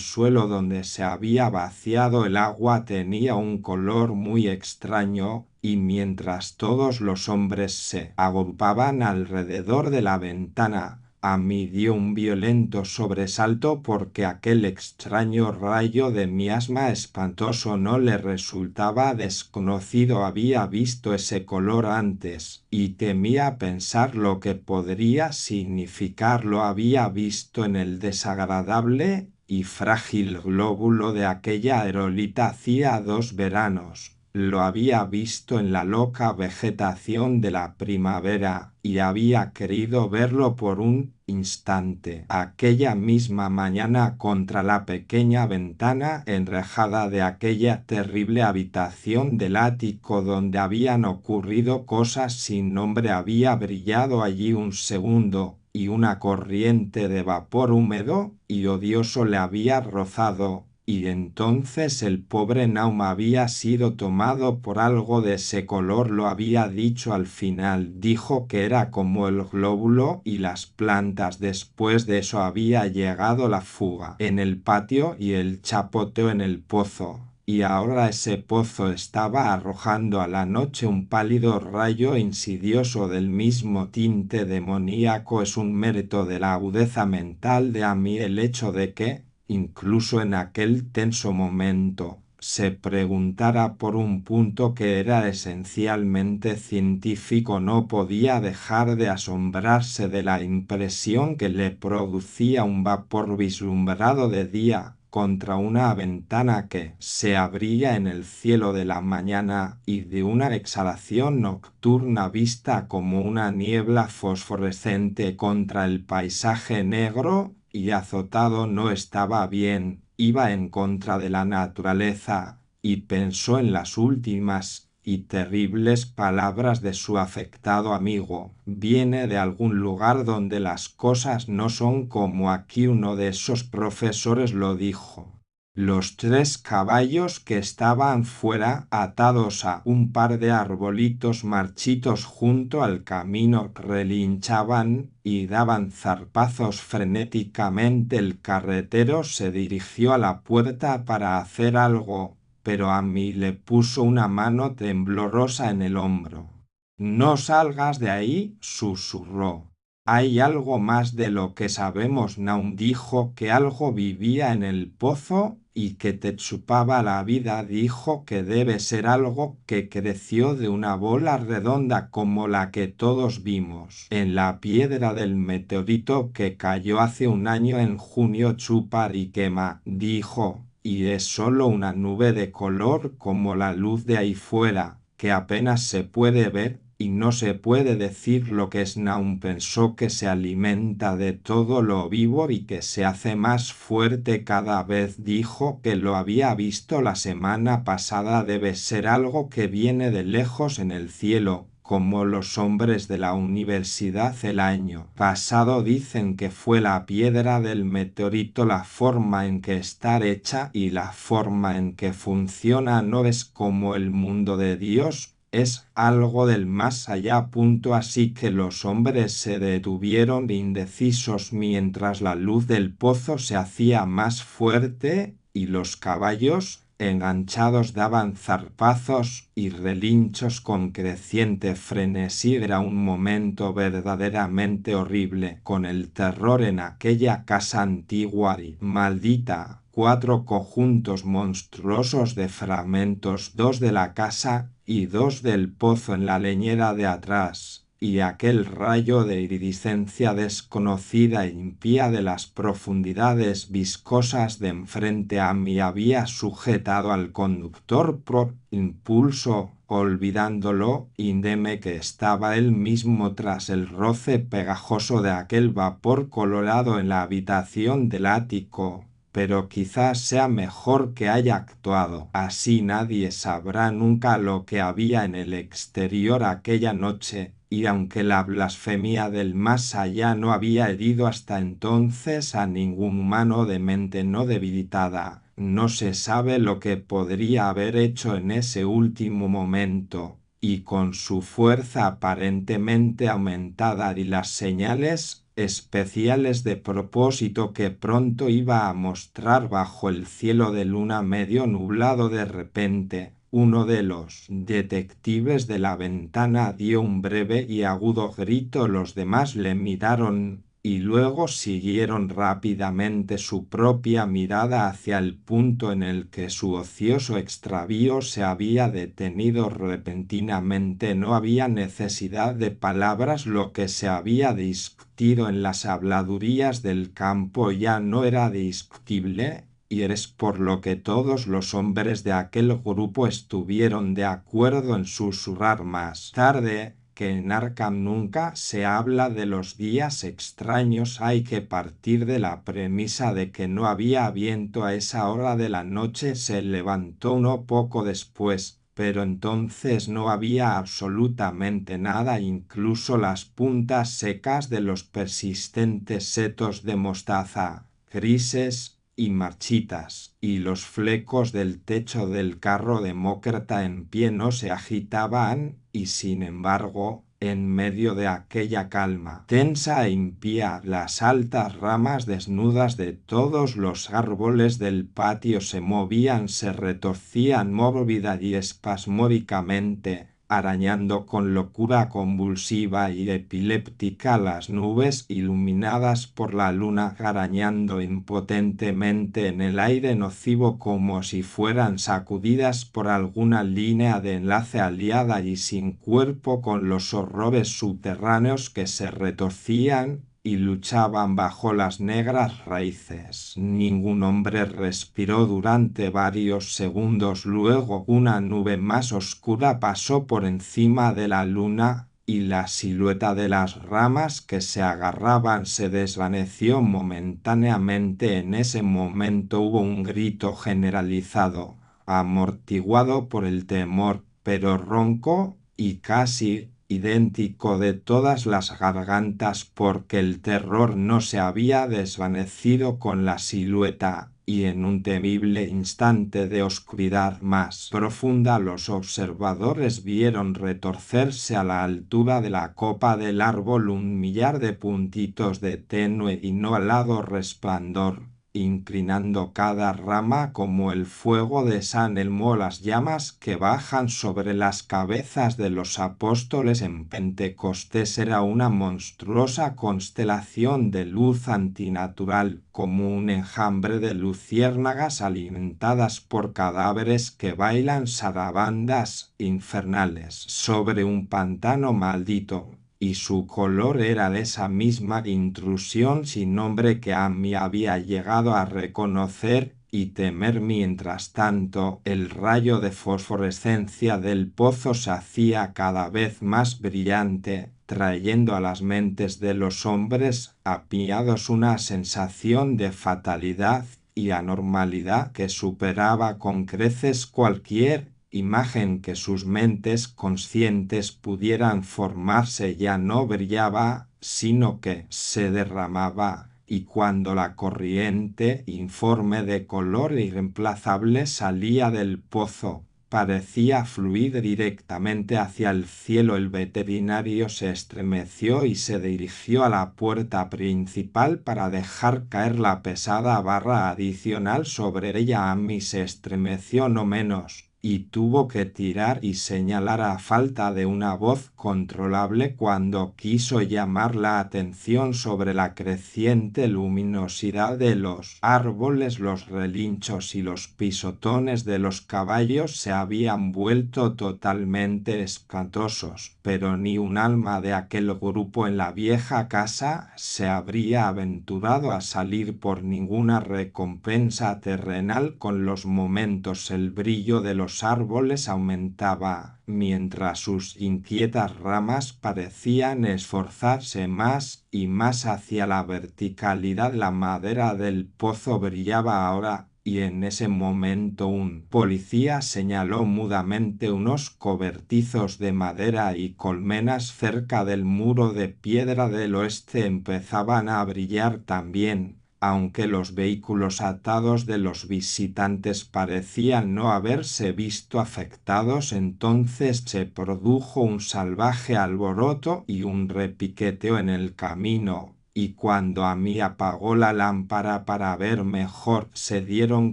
suelo donde se había vaciado el agua. Tenía un color muy extraño, y mientras todos los hombres se agolpaban alrededor de la ventana, Amy dio un violento sobresalto porque aquel extraño rayo de miasma espantoso no le resultaba desconocido. Había visto ese color antes y temía pensar lo que podría significar. Lo había visto en el desagradable y frágil glóbulo de aquella aerolita hacía 2 veranos. Lo había visto en la loca vegetación de la primavera y había querido verlo por un instante. Aquella misma mañana contra la pequeña ventana enrejada de aquella terrible habitación del ático donde habían ocurrido cosas sin nombre había brillado allí un segundo, y una corriente de vapor húmedo y odioso le había rozado, y entonces el pobre Naum había sido tomado por algo de ese color, lo había dicho al final, dijo que era como el glóbulo y las plantas. Después de eso había llegado la fuga en el patio y el chapoteo en el pozo. Y ahora ese pozo estaba arrojando a la noche un pálido rayo insidioso del mismo tinte demoníaco. Es un mérito de la agudeza mental de Amy el hecho de que, incluso en aquel tenso momento, se preguntara por un punto que era esencialmente científico. No podía dejar de asombrarse de la impresión que le producía un vapor vislumbrado de día contra una ventana que se abría en el cielo de la mañana y de una exhalación nocturna vista como una niebla fosforescente contra el paisaje negro y azotado. No estaba bien, iba en contra de la naturaleza, y pensó en las últimas y terribles palabras de su afectado amigo. Viene de algún lugar donde las cosas no son como aquí. Uno de esos profesores lo dijo. Los 3 caballos que estaban fuera, atados a un par de arbolitos marchitos junto al camino, relinchaban y daban zarpazos frenéticamente. El carretero se dirigió a la puerta para hacer algo, pero Amy le puso una mano temblorosa en el hombro. «No salgas de ahí», susurró. «Hay algo más de lo que sabemos». Naum dijo que algo vivía en el pozo y que te chupaba la vida. Dijo que debe ser algo que creció de una bola redonda como la que todos vimos en la piedra del meteorito que cayó hace un año en junio. Chupar y quema, dijo, y es solo una nube de color como la luz de ahí fuera, que apenas se puede ver y no se puede decir lo que es. Naum pensó que se alimenta de todo lo vivo y que se hace más fuerte cada vez. Dijo que lo había visto la semana pasada. Debe ser algo que viene de lejos en el cielo, como los hombres de la universidad el año pasado. Dicen que fue la piedra del meteorito. La forma en que está hecha y la forma en que funciona no es como el mundo de Dios, es algo del más allá. Así que los hombres se detuvieron indecisos mientras la luz del pozo se hacía más fuerte y los caballos, enganchados, daban zarpazos y relinchos con creciente frenesí. Era un momento verdaderamente horrible, con el terror en aquella casa antigua y maldita. 4 conjuntos monstruosos de fragmentos, 2 de la casa y 2 del pozo en la leñera de atrás, y aquel rayo de iridiscencia desconocida e impía de las profundidades viscosas de enfrente. Amy había sujetado al conductor por impulso, olvidándolo indeme que estaba él mismo tras el roce pegajoso de aquel vapor colorado en la habitación del ático. Pero quizás sea mejor que haya actuado. Así nadie sabrá nunca lo que había en el exterior aquella noche, y aunque la blasfemia del más allá no había herido hasta entonces a ningún humano de mente no debilitada, no se sabe lo que podría haber hecho en ese último momento, y con su fuerza aparentemente aumentada y las señales especiales de propósito que pronto iba a mostrar bajo el cielo de luna medio nublado. De repente, uno de los detectives de la ventana dio un breve y agudo grito. Los demás le miraron y luego siguieron rápidamente su propia mirada hacia el punto en el que su ocioso extravío se había detenido repentinamente. No había necesidad de palabras. Lo que se había discutido en las habladurías del campo ya no era discutible, y es por lo que todos los hombres de aquel grupo estuvieron de acuerdo en susurrar más tarde que en Arkham nunca se habla de los días extraños. Hay que partir de la premisa de que no había viento a esa hora de la noche. Se levantó uno poco después, pero entonces no había absolutamente nada, incluso las puntas secas de los persistentes setos de mostaza, grises y marchitas, y los flecos del techo del carro demócrata en pie no se agitaban, y sin embargo, en medio de aquella calma tensa e impía, las altas ramas desnudas de todos los árboles del patio se movían, se retorcían mórbida y espasmódicamente, arañando con locura convulsiva y epiléptica las nubes iluminadas por la luna, arañando impotentemente en el aire nocivo como si fueran sacudidas por alguna línea de enlace aliada y sin cuerpo con los horrores subterráneos que se retorcían y luchaban bajo las negras raíces. Ningún hombre respiró durante varios segundos. Luego una nube más oscura pasó por encima de la luna y la silueta de las ramas que se agarraban se desvaneció momentáneamente. En ese momento hubo un grito generalizado, amortiguado por el temor, pero ronco y casi idéntico de todas las gargantas, porque el terror no se había desvanecido con la silueta, y en un temible instante de oscuridad más profunda los observadores vieron retorcerse a la altura de la copa del árbol un millar de puntitos de tenue y no alado resplandor, inclinando cada rama como el fuego de San Elmo, las llamas que bajan sobre las cabezas de los apóstoles en Pentecostés. Era una monstruosa constelación de luz antinatural, como un enjambre de luciérnagas alimentadas por cadáveres que bailan sarabandas infernales sobre un pantano maldito. Y su color era de esa misma intrusión sin nombre que a mí había llegado a reconocer y temer. Mientras tanto, el rayo de fosforescencia del pozo se hacía cada vez más brillante, trayendo a las mentes de los hombres apiados una sensación de fatalidad y anormalidad que superaba con creces cualquier imagen que sus mentes conscientes pudieran formarse. Ya no brillaba, sino que se derramaba, y cuando la corriente informe de color irreemplazable salía del pozo, parecía fluir directamente hacia el cielo. El veterinario se estremeció y se dirigió a la puerta principal para dejar caer la pesada barra adicional sobre ella. Amy se estremeció no menos, y tuvo que tirar y señalar a falta de una voz controlable cuando quiso llamar la atención sobre la creciente luminosidad de los árboles. Los relinchos y los pisotones de los caballos se habían vuelto totalmente espantosos, pero ni un alma de aquel grupo en la vieja casa se habría aventurado a salir por ninguna recompensa terrenal. Con los momentos el brillo de los árboles aumentaba, mientras sus inquietas ramas parecían esforzarse más y más hacia la verticalidad. La madera del pozo brillaba ahora, y en ese momento un policía señaló mudamente unos cobertizos de madera y colmenas cerca del muro de piedra del oeste. Empezaban a brillar también, aunque los vehículos atados de los visitantes parecían no haberse visto afectados. Entonces se produjo un salvaje alboroto y un repiqueteo en el camino, y cuando Amy apagó la lámpara para ver mejor, se dieron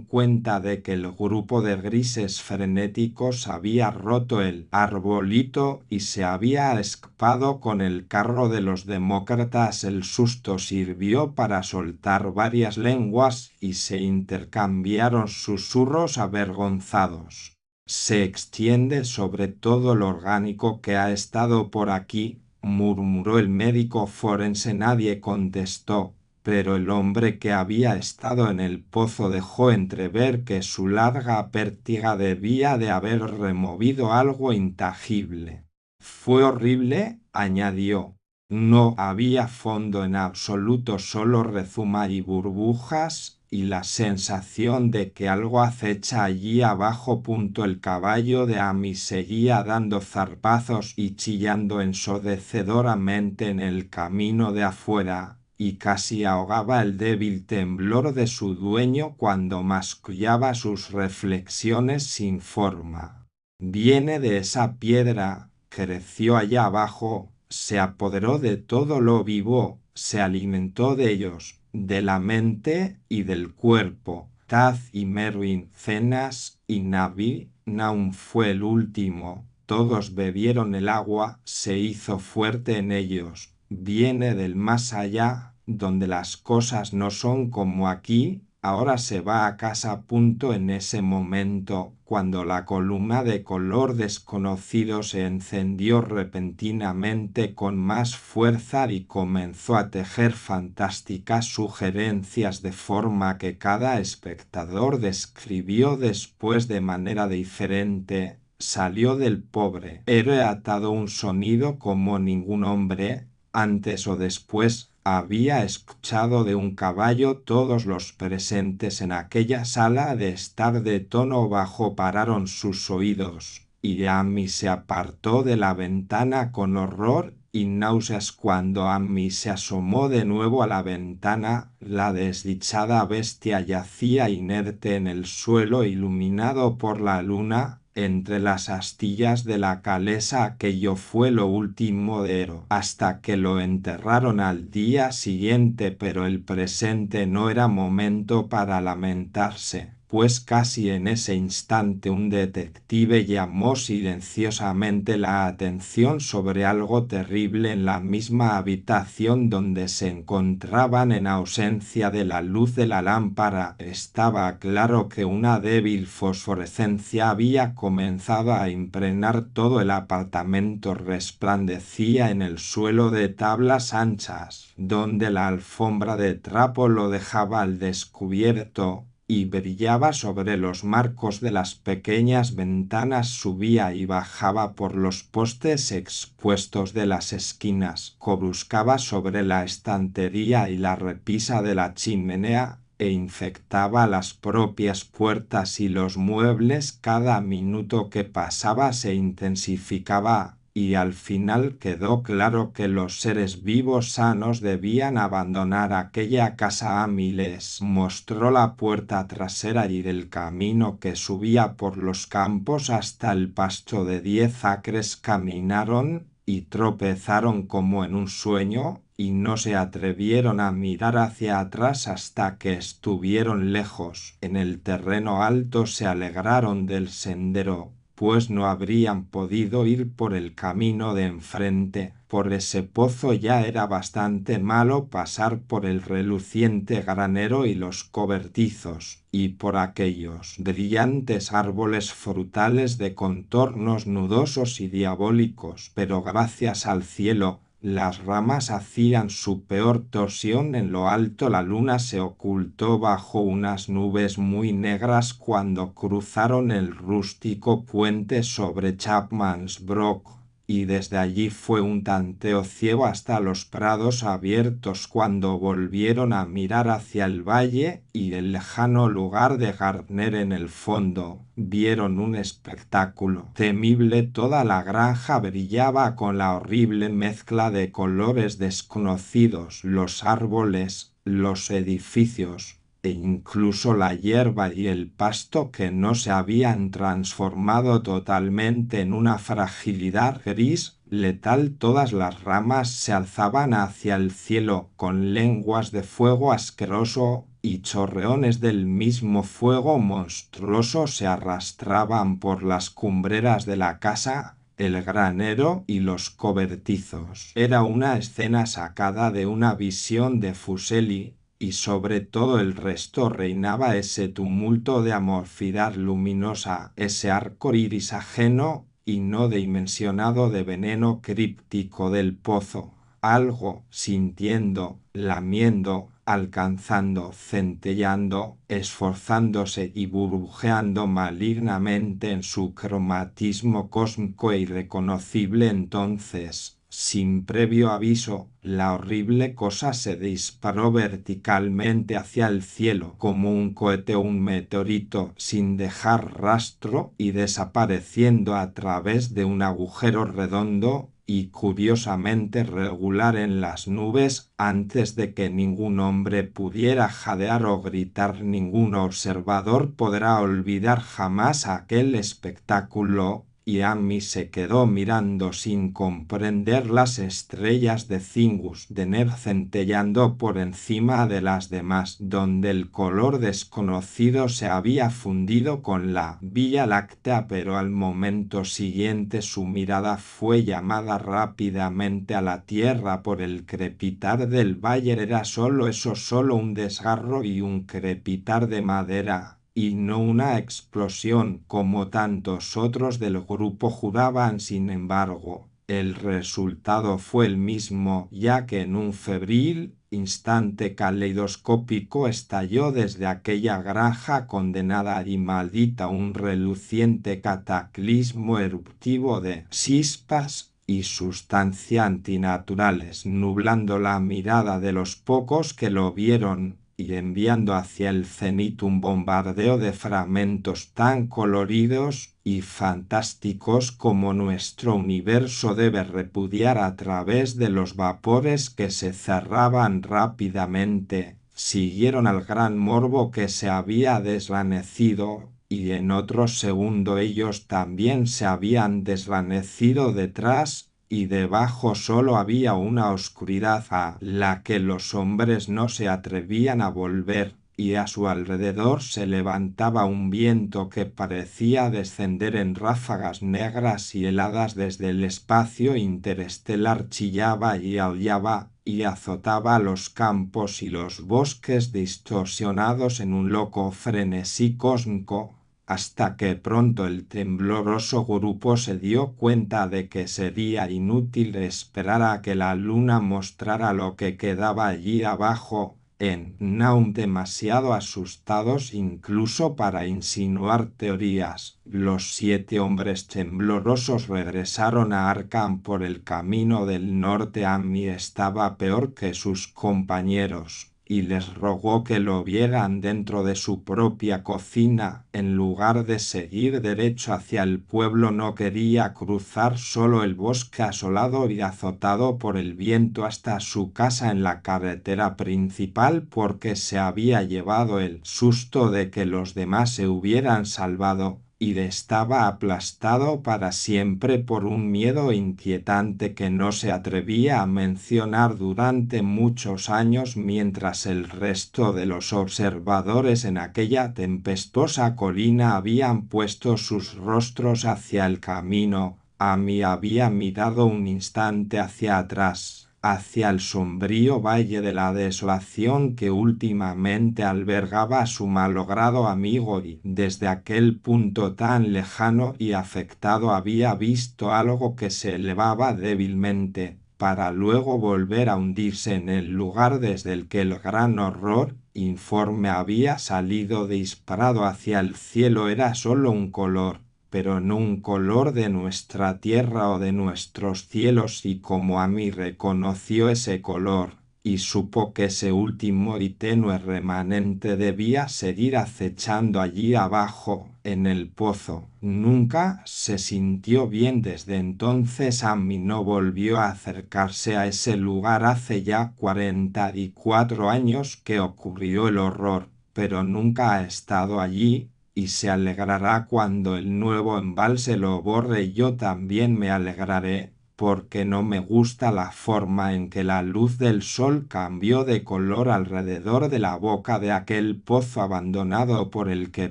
cuenta de que el grupo de grises frenéticos había roto el arbolito y se había escapado con el carro de los demócratas. El susto sirvió para soltar varias lenguas y se intercambiaron susurros avergonzados. «Se extiende sobre todo lo orgánico que ha estado por aquí», murmuró el médico forense. Nadie contestó, pero el hombre que había estado en el pozo dejó entrever que su larga pértiga debía de haber removido algo intangible. «Fue horrible», añadió. «No había fondo en absoluto, solo rezuma y burbujas, y la sensación de que algo acecha allí abajo». El caballo de Amy seguía dando zarpazos y chillando ensordecedoramente en el camino de afuera, y casi ahogaba el débil temblor de su dueño cuando mascullaba sus reflexiones sin forma. Viene de esa piedra, creció allá abajo, se apoderó de todo lo vivo, se alimentó de ellos, de la mente y del cuerpo. Taz y Merwin, Cenas y Navi, Naum fue el último. Todos bebieron el agua, se hizo fuerte en ellos. Viene del más allá, donde las cosas no son como aquí. Ahora se va a casa. En ese momento, cuando la columna de color desconocido se encendió repentinamente con más fuerza y comenzó a tejer fantásticas sugerencias de forma que cada espectador describió después de manera diferente, salió del pobre héroe atado un sonido como ningún hombre, antes o después, había escuchado de un caballo. Todos los presentes en aquella sala de estar de tono bajo pararon sus oídos, y Amy se apartó de la ventana con horror y náuseas. Cuando Amy se asomó de nuevo a la ventana, la desdichada bestia yacía inerte en el suelo iluminado por la luna. Entre las astillas de la calesa aquello fue lo último de Hero, hasta que lo enterraron al día siguiente, pero el presente no era momento para lamentarse, pues casi en ese instante un detective llamó silenciosamente la atención sobre algo terrible en la misma habitación donde se encontraban en ausencia de la luz de la lámpara. Estaba claro que una débil fosforescencia había comenzado a impregnar todo el apartamento. Resplandecía en el suelo de tablas anchas, donde la alfombra de trapo lo dejaba al descubierto, y brillaba sobre los marcos de las pequeñas ventanas. Subía y bajaba por los postes expuestos de las esquinas, coruscaba sobre la estantería y la repisa de la chimenea, e infectaba las propias puertas y los muebles. Cada minuto que pasaba se intensificaba, y al final quedó claro que los seres vivos sanos debían abandonar aquella casa. Amy les mostró la puerta trasera y el camino que subía por los campos hasta el pasto de 10 acres. Caminaron y tropezaron como en un sueño, y no se atrevieron a mirar hacia atrás hasta que estuvieron lejos. En el terreno alto se alegraron del sendero, pues no habrían podido ir por el camino de enfrente. Por ese pozo ya era bastante malo pasar por el reluciente granero y los cobertizos, y por aquellos brillantes árboles frutales de contornos nudosos y diabólicos, pero gracias al cielo, las ramas hacían su peor torsión. En lo alto la luna se ocultó bajo unas nubes muy negras cuando cruzaron el rústico puente sobre Chapman's Brook, y desde allí fue un tanteo ciego hasta los prados abiertos. Cuando volvieron a mirar hacia el valle y el lejano lugar de Gardner en el fondo, vieron un espectáculo temible. Toda la granja brillaba con la horrible mezcla de colores desconocidos, los árboles, los edificios, e incluso la hierba y el pasto, que no se habían transformado totalmente en una fragilidad gris letal. Todas las ramas se alzaban hacia el cielo con lenguas de fuego asqueroso, y chorreones del mismo fuego monstruoso se arrastraban por las cumbreras de la casa, el granero y los cobertizos. Era una escena sacada de una visión de Fuseli, y sobre todo el resto reinaba ese tumulto de amorfidad luminosa, ese arco iris ajeno y no dimensionado de veneno críptico del pozo. Algo sintiendo, lamiendo, alcanzando, centellando, esforzándose y burbujeando malignamente en su cromatismo cósmico e irreconocible. Entonces, sin previo aviso, la horrible cosa se disparó verticalmente hacia el cielo como un cohete o un meteorito, sin dejar rastro y desapareciendo a través de un agujero redondo y curiosamente regular en las nubes antes de que ningún hombre pudiera jadear o gritar. Ningún observador podrá olvidar jamás aquel espectáculo, y Amy se quedó mirando sin comprender las estrellas de Cygnus de Ner centellando por encima de las demás, donde el color desconocido se había fundido con la Vía Láctea, pero al momento siguiente su mirada fue llamada rápidamente a la tierra por el crepitar del valle. Era solo eso, solo un desgarro y un crepitar de madera, y no una explosión como tantos otros del grupo juraban. Sin embargo, el resultado fue el mismo, ya que en un febril instante caleidoscópico estalló desde aquella granja condenada y maldita un reluciente cataclismo eruptivo de chispas y sustancia antinaturales, nublando la mirada de los pocos que lo vieron y enviando hacia el cenit un bombardeo de fragmentos tan coloridos y fantásticos como nuestro universo debe repudiar a través de los vapores que se cerraban rápidamente. Siguieron al gran morbo que se había desvanecido, y en otro segundo ellos también se habían desvanecido detrás, y debajo solo había una oscuridad a la que los hombres no se atrevían a volver, y a su alrededor se levantaba un viento que parecía descender en ráfagas negras y heladas desde el espacio interestelar. Chillaba y aullaba y azotaba los campos y los bosques distorsionados en un loco frenesí cósmico, hasta que pronto el tembloroso grupo se dio cuenta de que sería inútil esperar a que la luna mostrara lo que quedaba allí abajo, en Naum, demasiado asustados incluso para insinuar teorías. Los 7 hombres temblorosos regresaron a Arkham por el camino del norte. Amy estaba peor que sus compañeros, y les rogó que lo vieran dentro de su propia cocina, en lugar de seguir derecho hacia el pueblo. No quería cruzar solo el bosque asolado y azotado por el viento hasta su casa en la carretera principal, porque se había llevado el susto de que los demás se hubieran salvado, y estaba aplastado para siempre por un miedo inquietante que no se atrevía a mencionar durante muchos años. Mientras el resto de los observadores en aquella tempestuosa colina habían puesto sus rostros hacia el camino, Amy había mirado un instante hacia atrás, hacia el sombrío valle de la desolación que últimamente albergaba a su malogrado amigo, y desde aquel punto tan lejano y afectado había visto algo que se elevaba débilmente, para luego volver a hundirse en el lugar desde el que el gran horror informe había salido disparado hacia el cielo. Era solo un color, pero no un color de nuestra tierra o de nuestros cielos, y como Amy reconoció ese color, y supo que ese último y tenue remanente debía seguir acechando allí abajo, en el pozo, nunca se sintió bien. Desde entonces Amy no volvió a acercarse a ese lugar. Hace ya 44 años que ocurrió el horror, pero nunca ha estado allí, y se alegrará cuando el nuevo embalse lo borre. Yo también me alegraré, porque no me gusta la forma en que la luz del sol cambió de color alrededor de la boca de aquel pozo abandonado por el que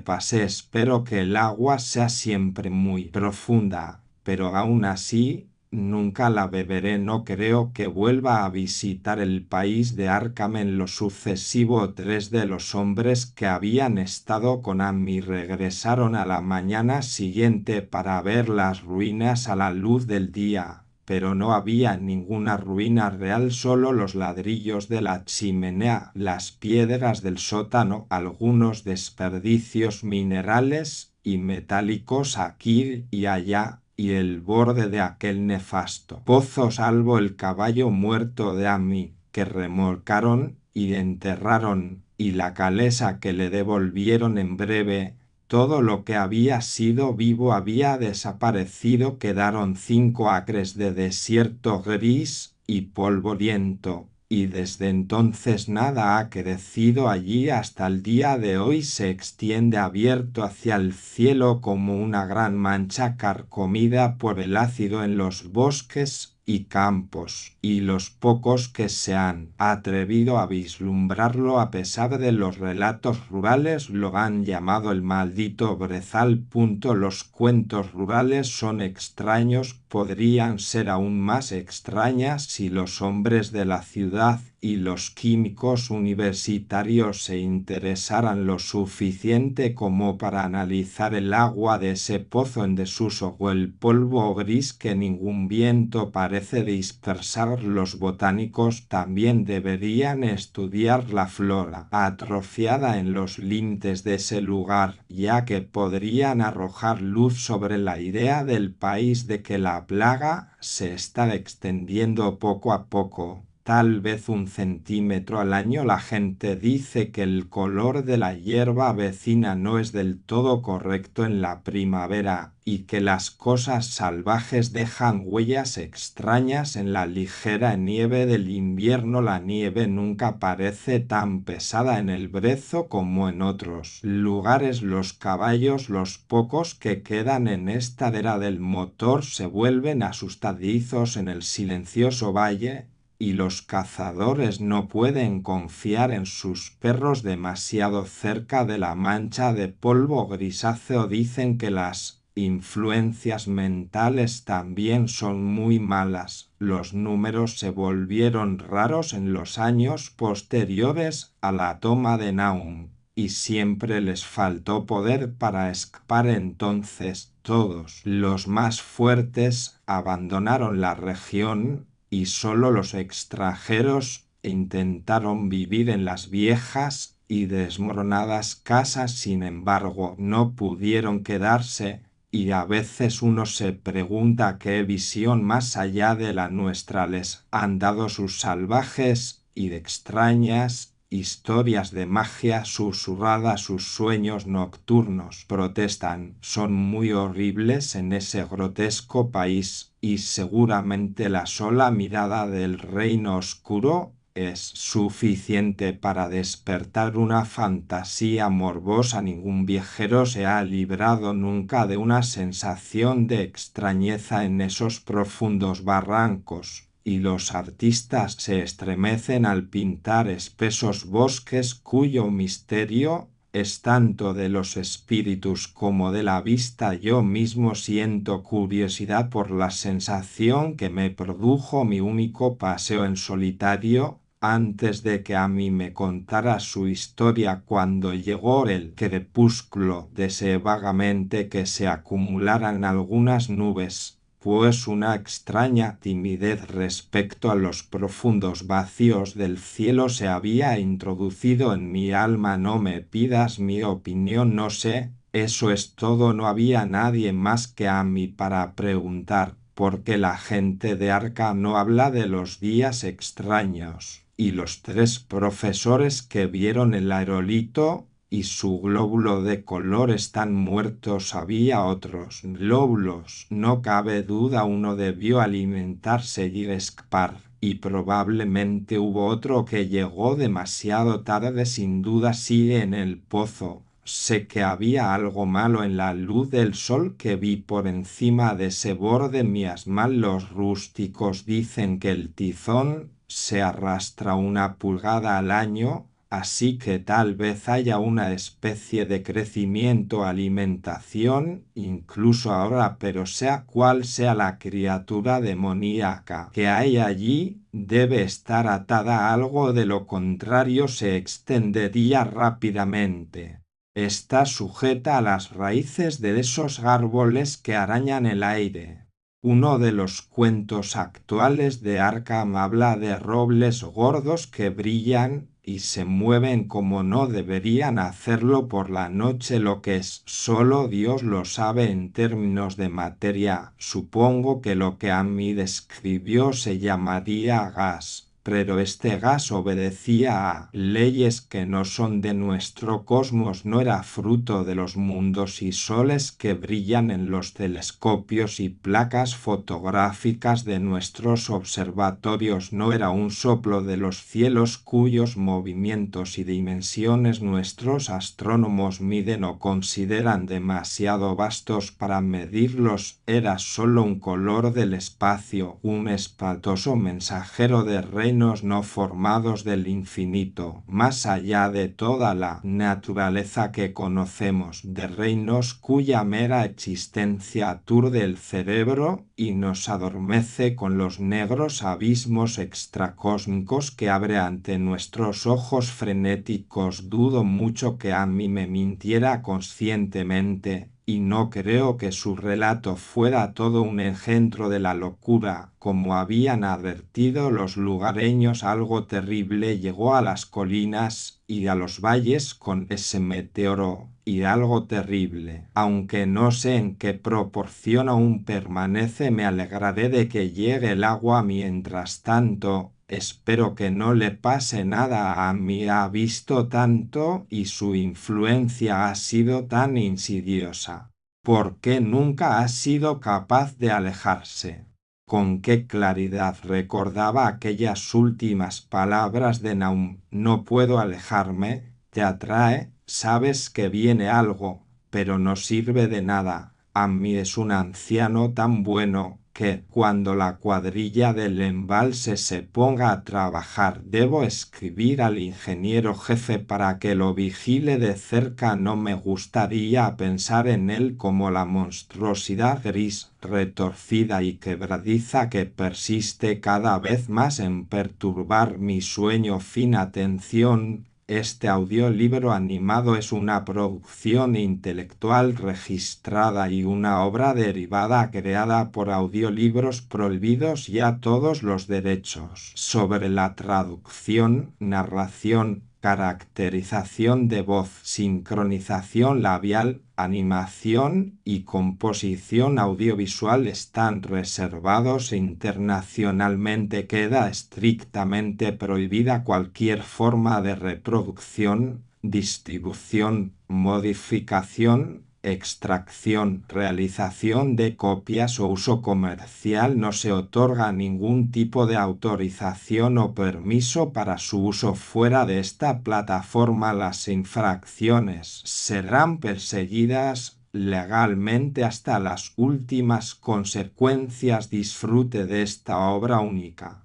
pasé. Espero que el agua sea siempre muy profunda, pero aún así nunca la beberé. No creo que vuelva a visitar el país de Arkham en lo sucesivo. 3 de los hombres que habían estado con Amy regresaron a la mañana siguiente para ver las ruinas a la luz del día, pero no había ninguna ruina real, solo los ladrillos de la chimenea, las piedras del sótano, algunos desperdicios minerales y metálicos aquí y allá, y el borde de aquel nefasto pozo, salvo el caballo muerto de Amy, que remolcaron y enterraron, y la calesa que le devolvieron en breve. Todo lo que había sido vivo había desaparecido. Quedaron 5 acres de desierto gris y polvoriento, y desde entonces nada ha crecido allí. Hasta el día de hoy se extiende abierto hacia el cielo como una gran mancha carcomida por el ácido en los bosques y campos, y los pocos que se han atrevido a vislumbrarlo a pesar de los relatos rurales lo han llamado el maldito brezal. Los cuentos rurales son extraños, podrían ser aún más extrañas si los hombres de la ciudad y los químicos universitarios se interesaran lo suficiente como para analizar el agua de ese pozo en desuso o el polvo gris que ningún viento parece dispersar. Los botánicos también deberían estudiar la flora atrofiada en los límites de ese lugar, ya que podrían arrojar luz sobre la idea del país de que la plaga se está extendiendo poco a poco. Tal vez 1 centímetro al año. La gente dice que el color de la hierba vecina no es del todo correcto en la primavera y que las cosas salvajes dejan huellas extrañas en la ligera nieve del invierno. La nieve nunca parece tan pesada en el brezo como en otros lugares. Los caballos, los pocos que quedan en esta era del motor, se vuelven asustadizos en el silencioso valle, y los cazadores no pueden confiar en sus perros demasiado cerca de la mancha de polvo grisáceo. Dicen que las influencias mentales también son muy malas. Los números se volvieron raros en los años posteriores a la toma de Naum, y siempre les faltó poder para escapar. Entonces todos los más fuertes abandonaron la región y solo los extranjeros intentaron vivir en las viejas y desmoronadas casas. Sin embargo, no pudieron quedarse, y a veces uno se pregunta qué visión más allá de la nuestra les han dado sus salvajes y extrañas historias de magia susurrada. Sus sueños nocturnos, protestan, son muy horribles en ese grotesco país, y seguramente la sola mirada del reino oscuro es suficiente para despertar una fantasía morbosa. Ningún viajero se ha librado nunca de una sensación de extrañeza en esos profundos barrancos, y los artistas se estremecen al pintar espesos bosques cuyo misterio es tanto de los espíritus como de la vista. Yo mismo siento curiosidad por la sensación que me produjo mi único paseo en solitario antes de que a mí me contara su historia. Cuando llegó el crepúsculo, deseé vagamente que se acumularan algunas nubes, pues una extraña timidez respecto a los profundos vacíos del cielo se había introducido en mi alma. No me pidas mi opinión, no sé, eso es todo. No había nadie más que a mí para preguntar por qué la gente de Arca no habla de los días extraños, y los 3 profesores que vieron el aerolito y su glóbulo de color están muertos. Había otros glóbulos, no cabe duda. Uno debió alimentarse y escapar, y probablemente hubo otro que llegó demasiado tarde. Sin duda sigue en el pozo. Sé que había algo malo en la luz del sol que vi por encima de ese borde miasmal. Los rústicos dicen que el tizón se arrastra 1 pulgada al año, así que tal vez haya una especie de crecimiento-alimentación incluso ahora, pero sea cual sea la criatura demoníaca que hay allí, debe estar atada a algo, de lo contrario se extendería rápidamente. Está sujeta a las raíces de esos árboles que arañan el aire. Uno de los cuentos actuales de Arkham habla de robles gordos que brillan y se mueven como no deberían hacerlo por la noche. Lo que es, solo Dios lo sabe en términos de materia. Supongo que lo que a mí describió se llamaría gas, pero este gas obedecía a leyes que no son de nuestro cosmos, no era fruto de los mundos y soles que brillan en los telescopios y placas fotográficas de nuestros observatorios, no era un soplo de los cielos cuyos movimientos y dimensiones nuestros astrónomos miden o consideran demasiado vastos para medirlos, era solo un color del espacio, un espantoso mensajero de reinos no formados del infinito, más allá de toda la naturaleza que conocemos, de reinos cuya mera existencia aturde el cerebro y nos adormece con los negros abismos extracósmicos que abre ante nuestros ojos frenéticos. Dudo mucho que a mí me mintiera conscientemente, y no creo que su relato fuera todo un engendro de la locura. Como habían advertido los lugareños, algo terrible llegó a las colinas y a los valles con ese meteoro, y algo terrible, aunque no sé en qué proporción aún permanece. Me alegraré de que llegue el agua. Mientras tanto, espero que no le pase nada a mí. Ha visto tanto y su influencia ha sido tan insidiosa. ¿Por qué nunca ha sido capaz de alejarse? Con qué claridad recordaba aquellas últimas palabras de Naum: no puedo alejarme. Te atrae, sabes que viene algo, pero no sirve de nada. A mí es un anciano tan bueno que, cuando la cuadrilla del embalse se ponga a trabajar, debo escribir al ingeniero jefe para que lo vigile de cerca. No me gustaría pensar en él como la monstruosidad gris, retorcida y quebradiza que persiste cada vez más en perturbar mi sueño. Atención. Este audiolibro animado es una producción intelectual registrada y una obra derivada creada por Audiolibros Prohibidos. Ya todos los derechos sobre la traducción, narración, caracterización de voz, sincronización labial, animación y composición audiovisual están reservados internacionalmente. Queda estrictamente prohibida cualquier forma de reproducción, distribución, modificación, extracción, realización de copias o uso comercial. No se otorga ningún tipo de autorización o permiso para su uso fuera de esta plataforma. Las infracciones serán perseguidas legalmente hasta las últimas consecuencias. Disfrute de esta obra única.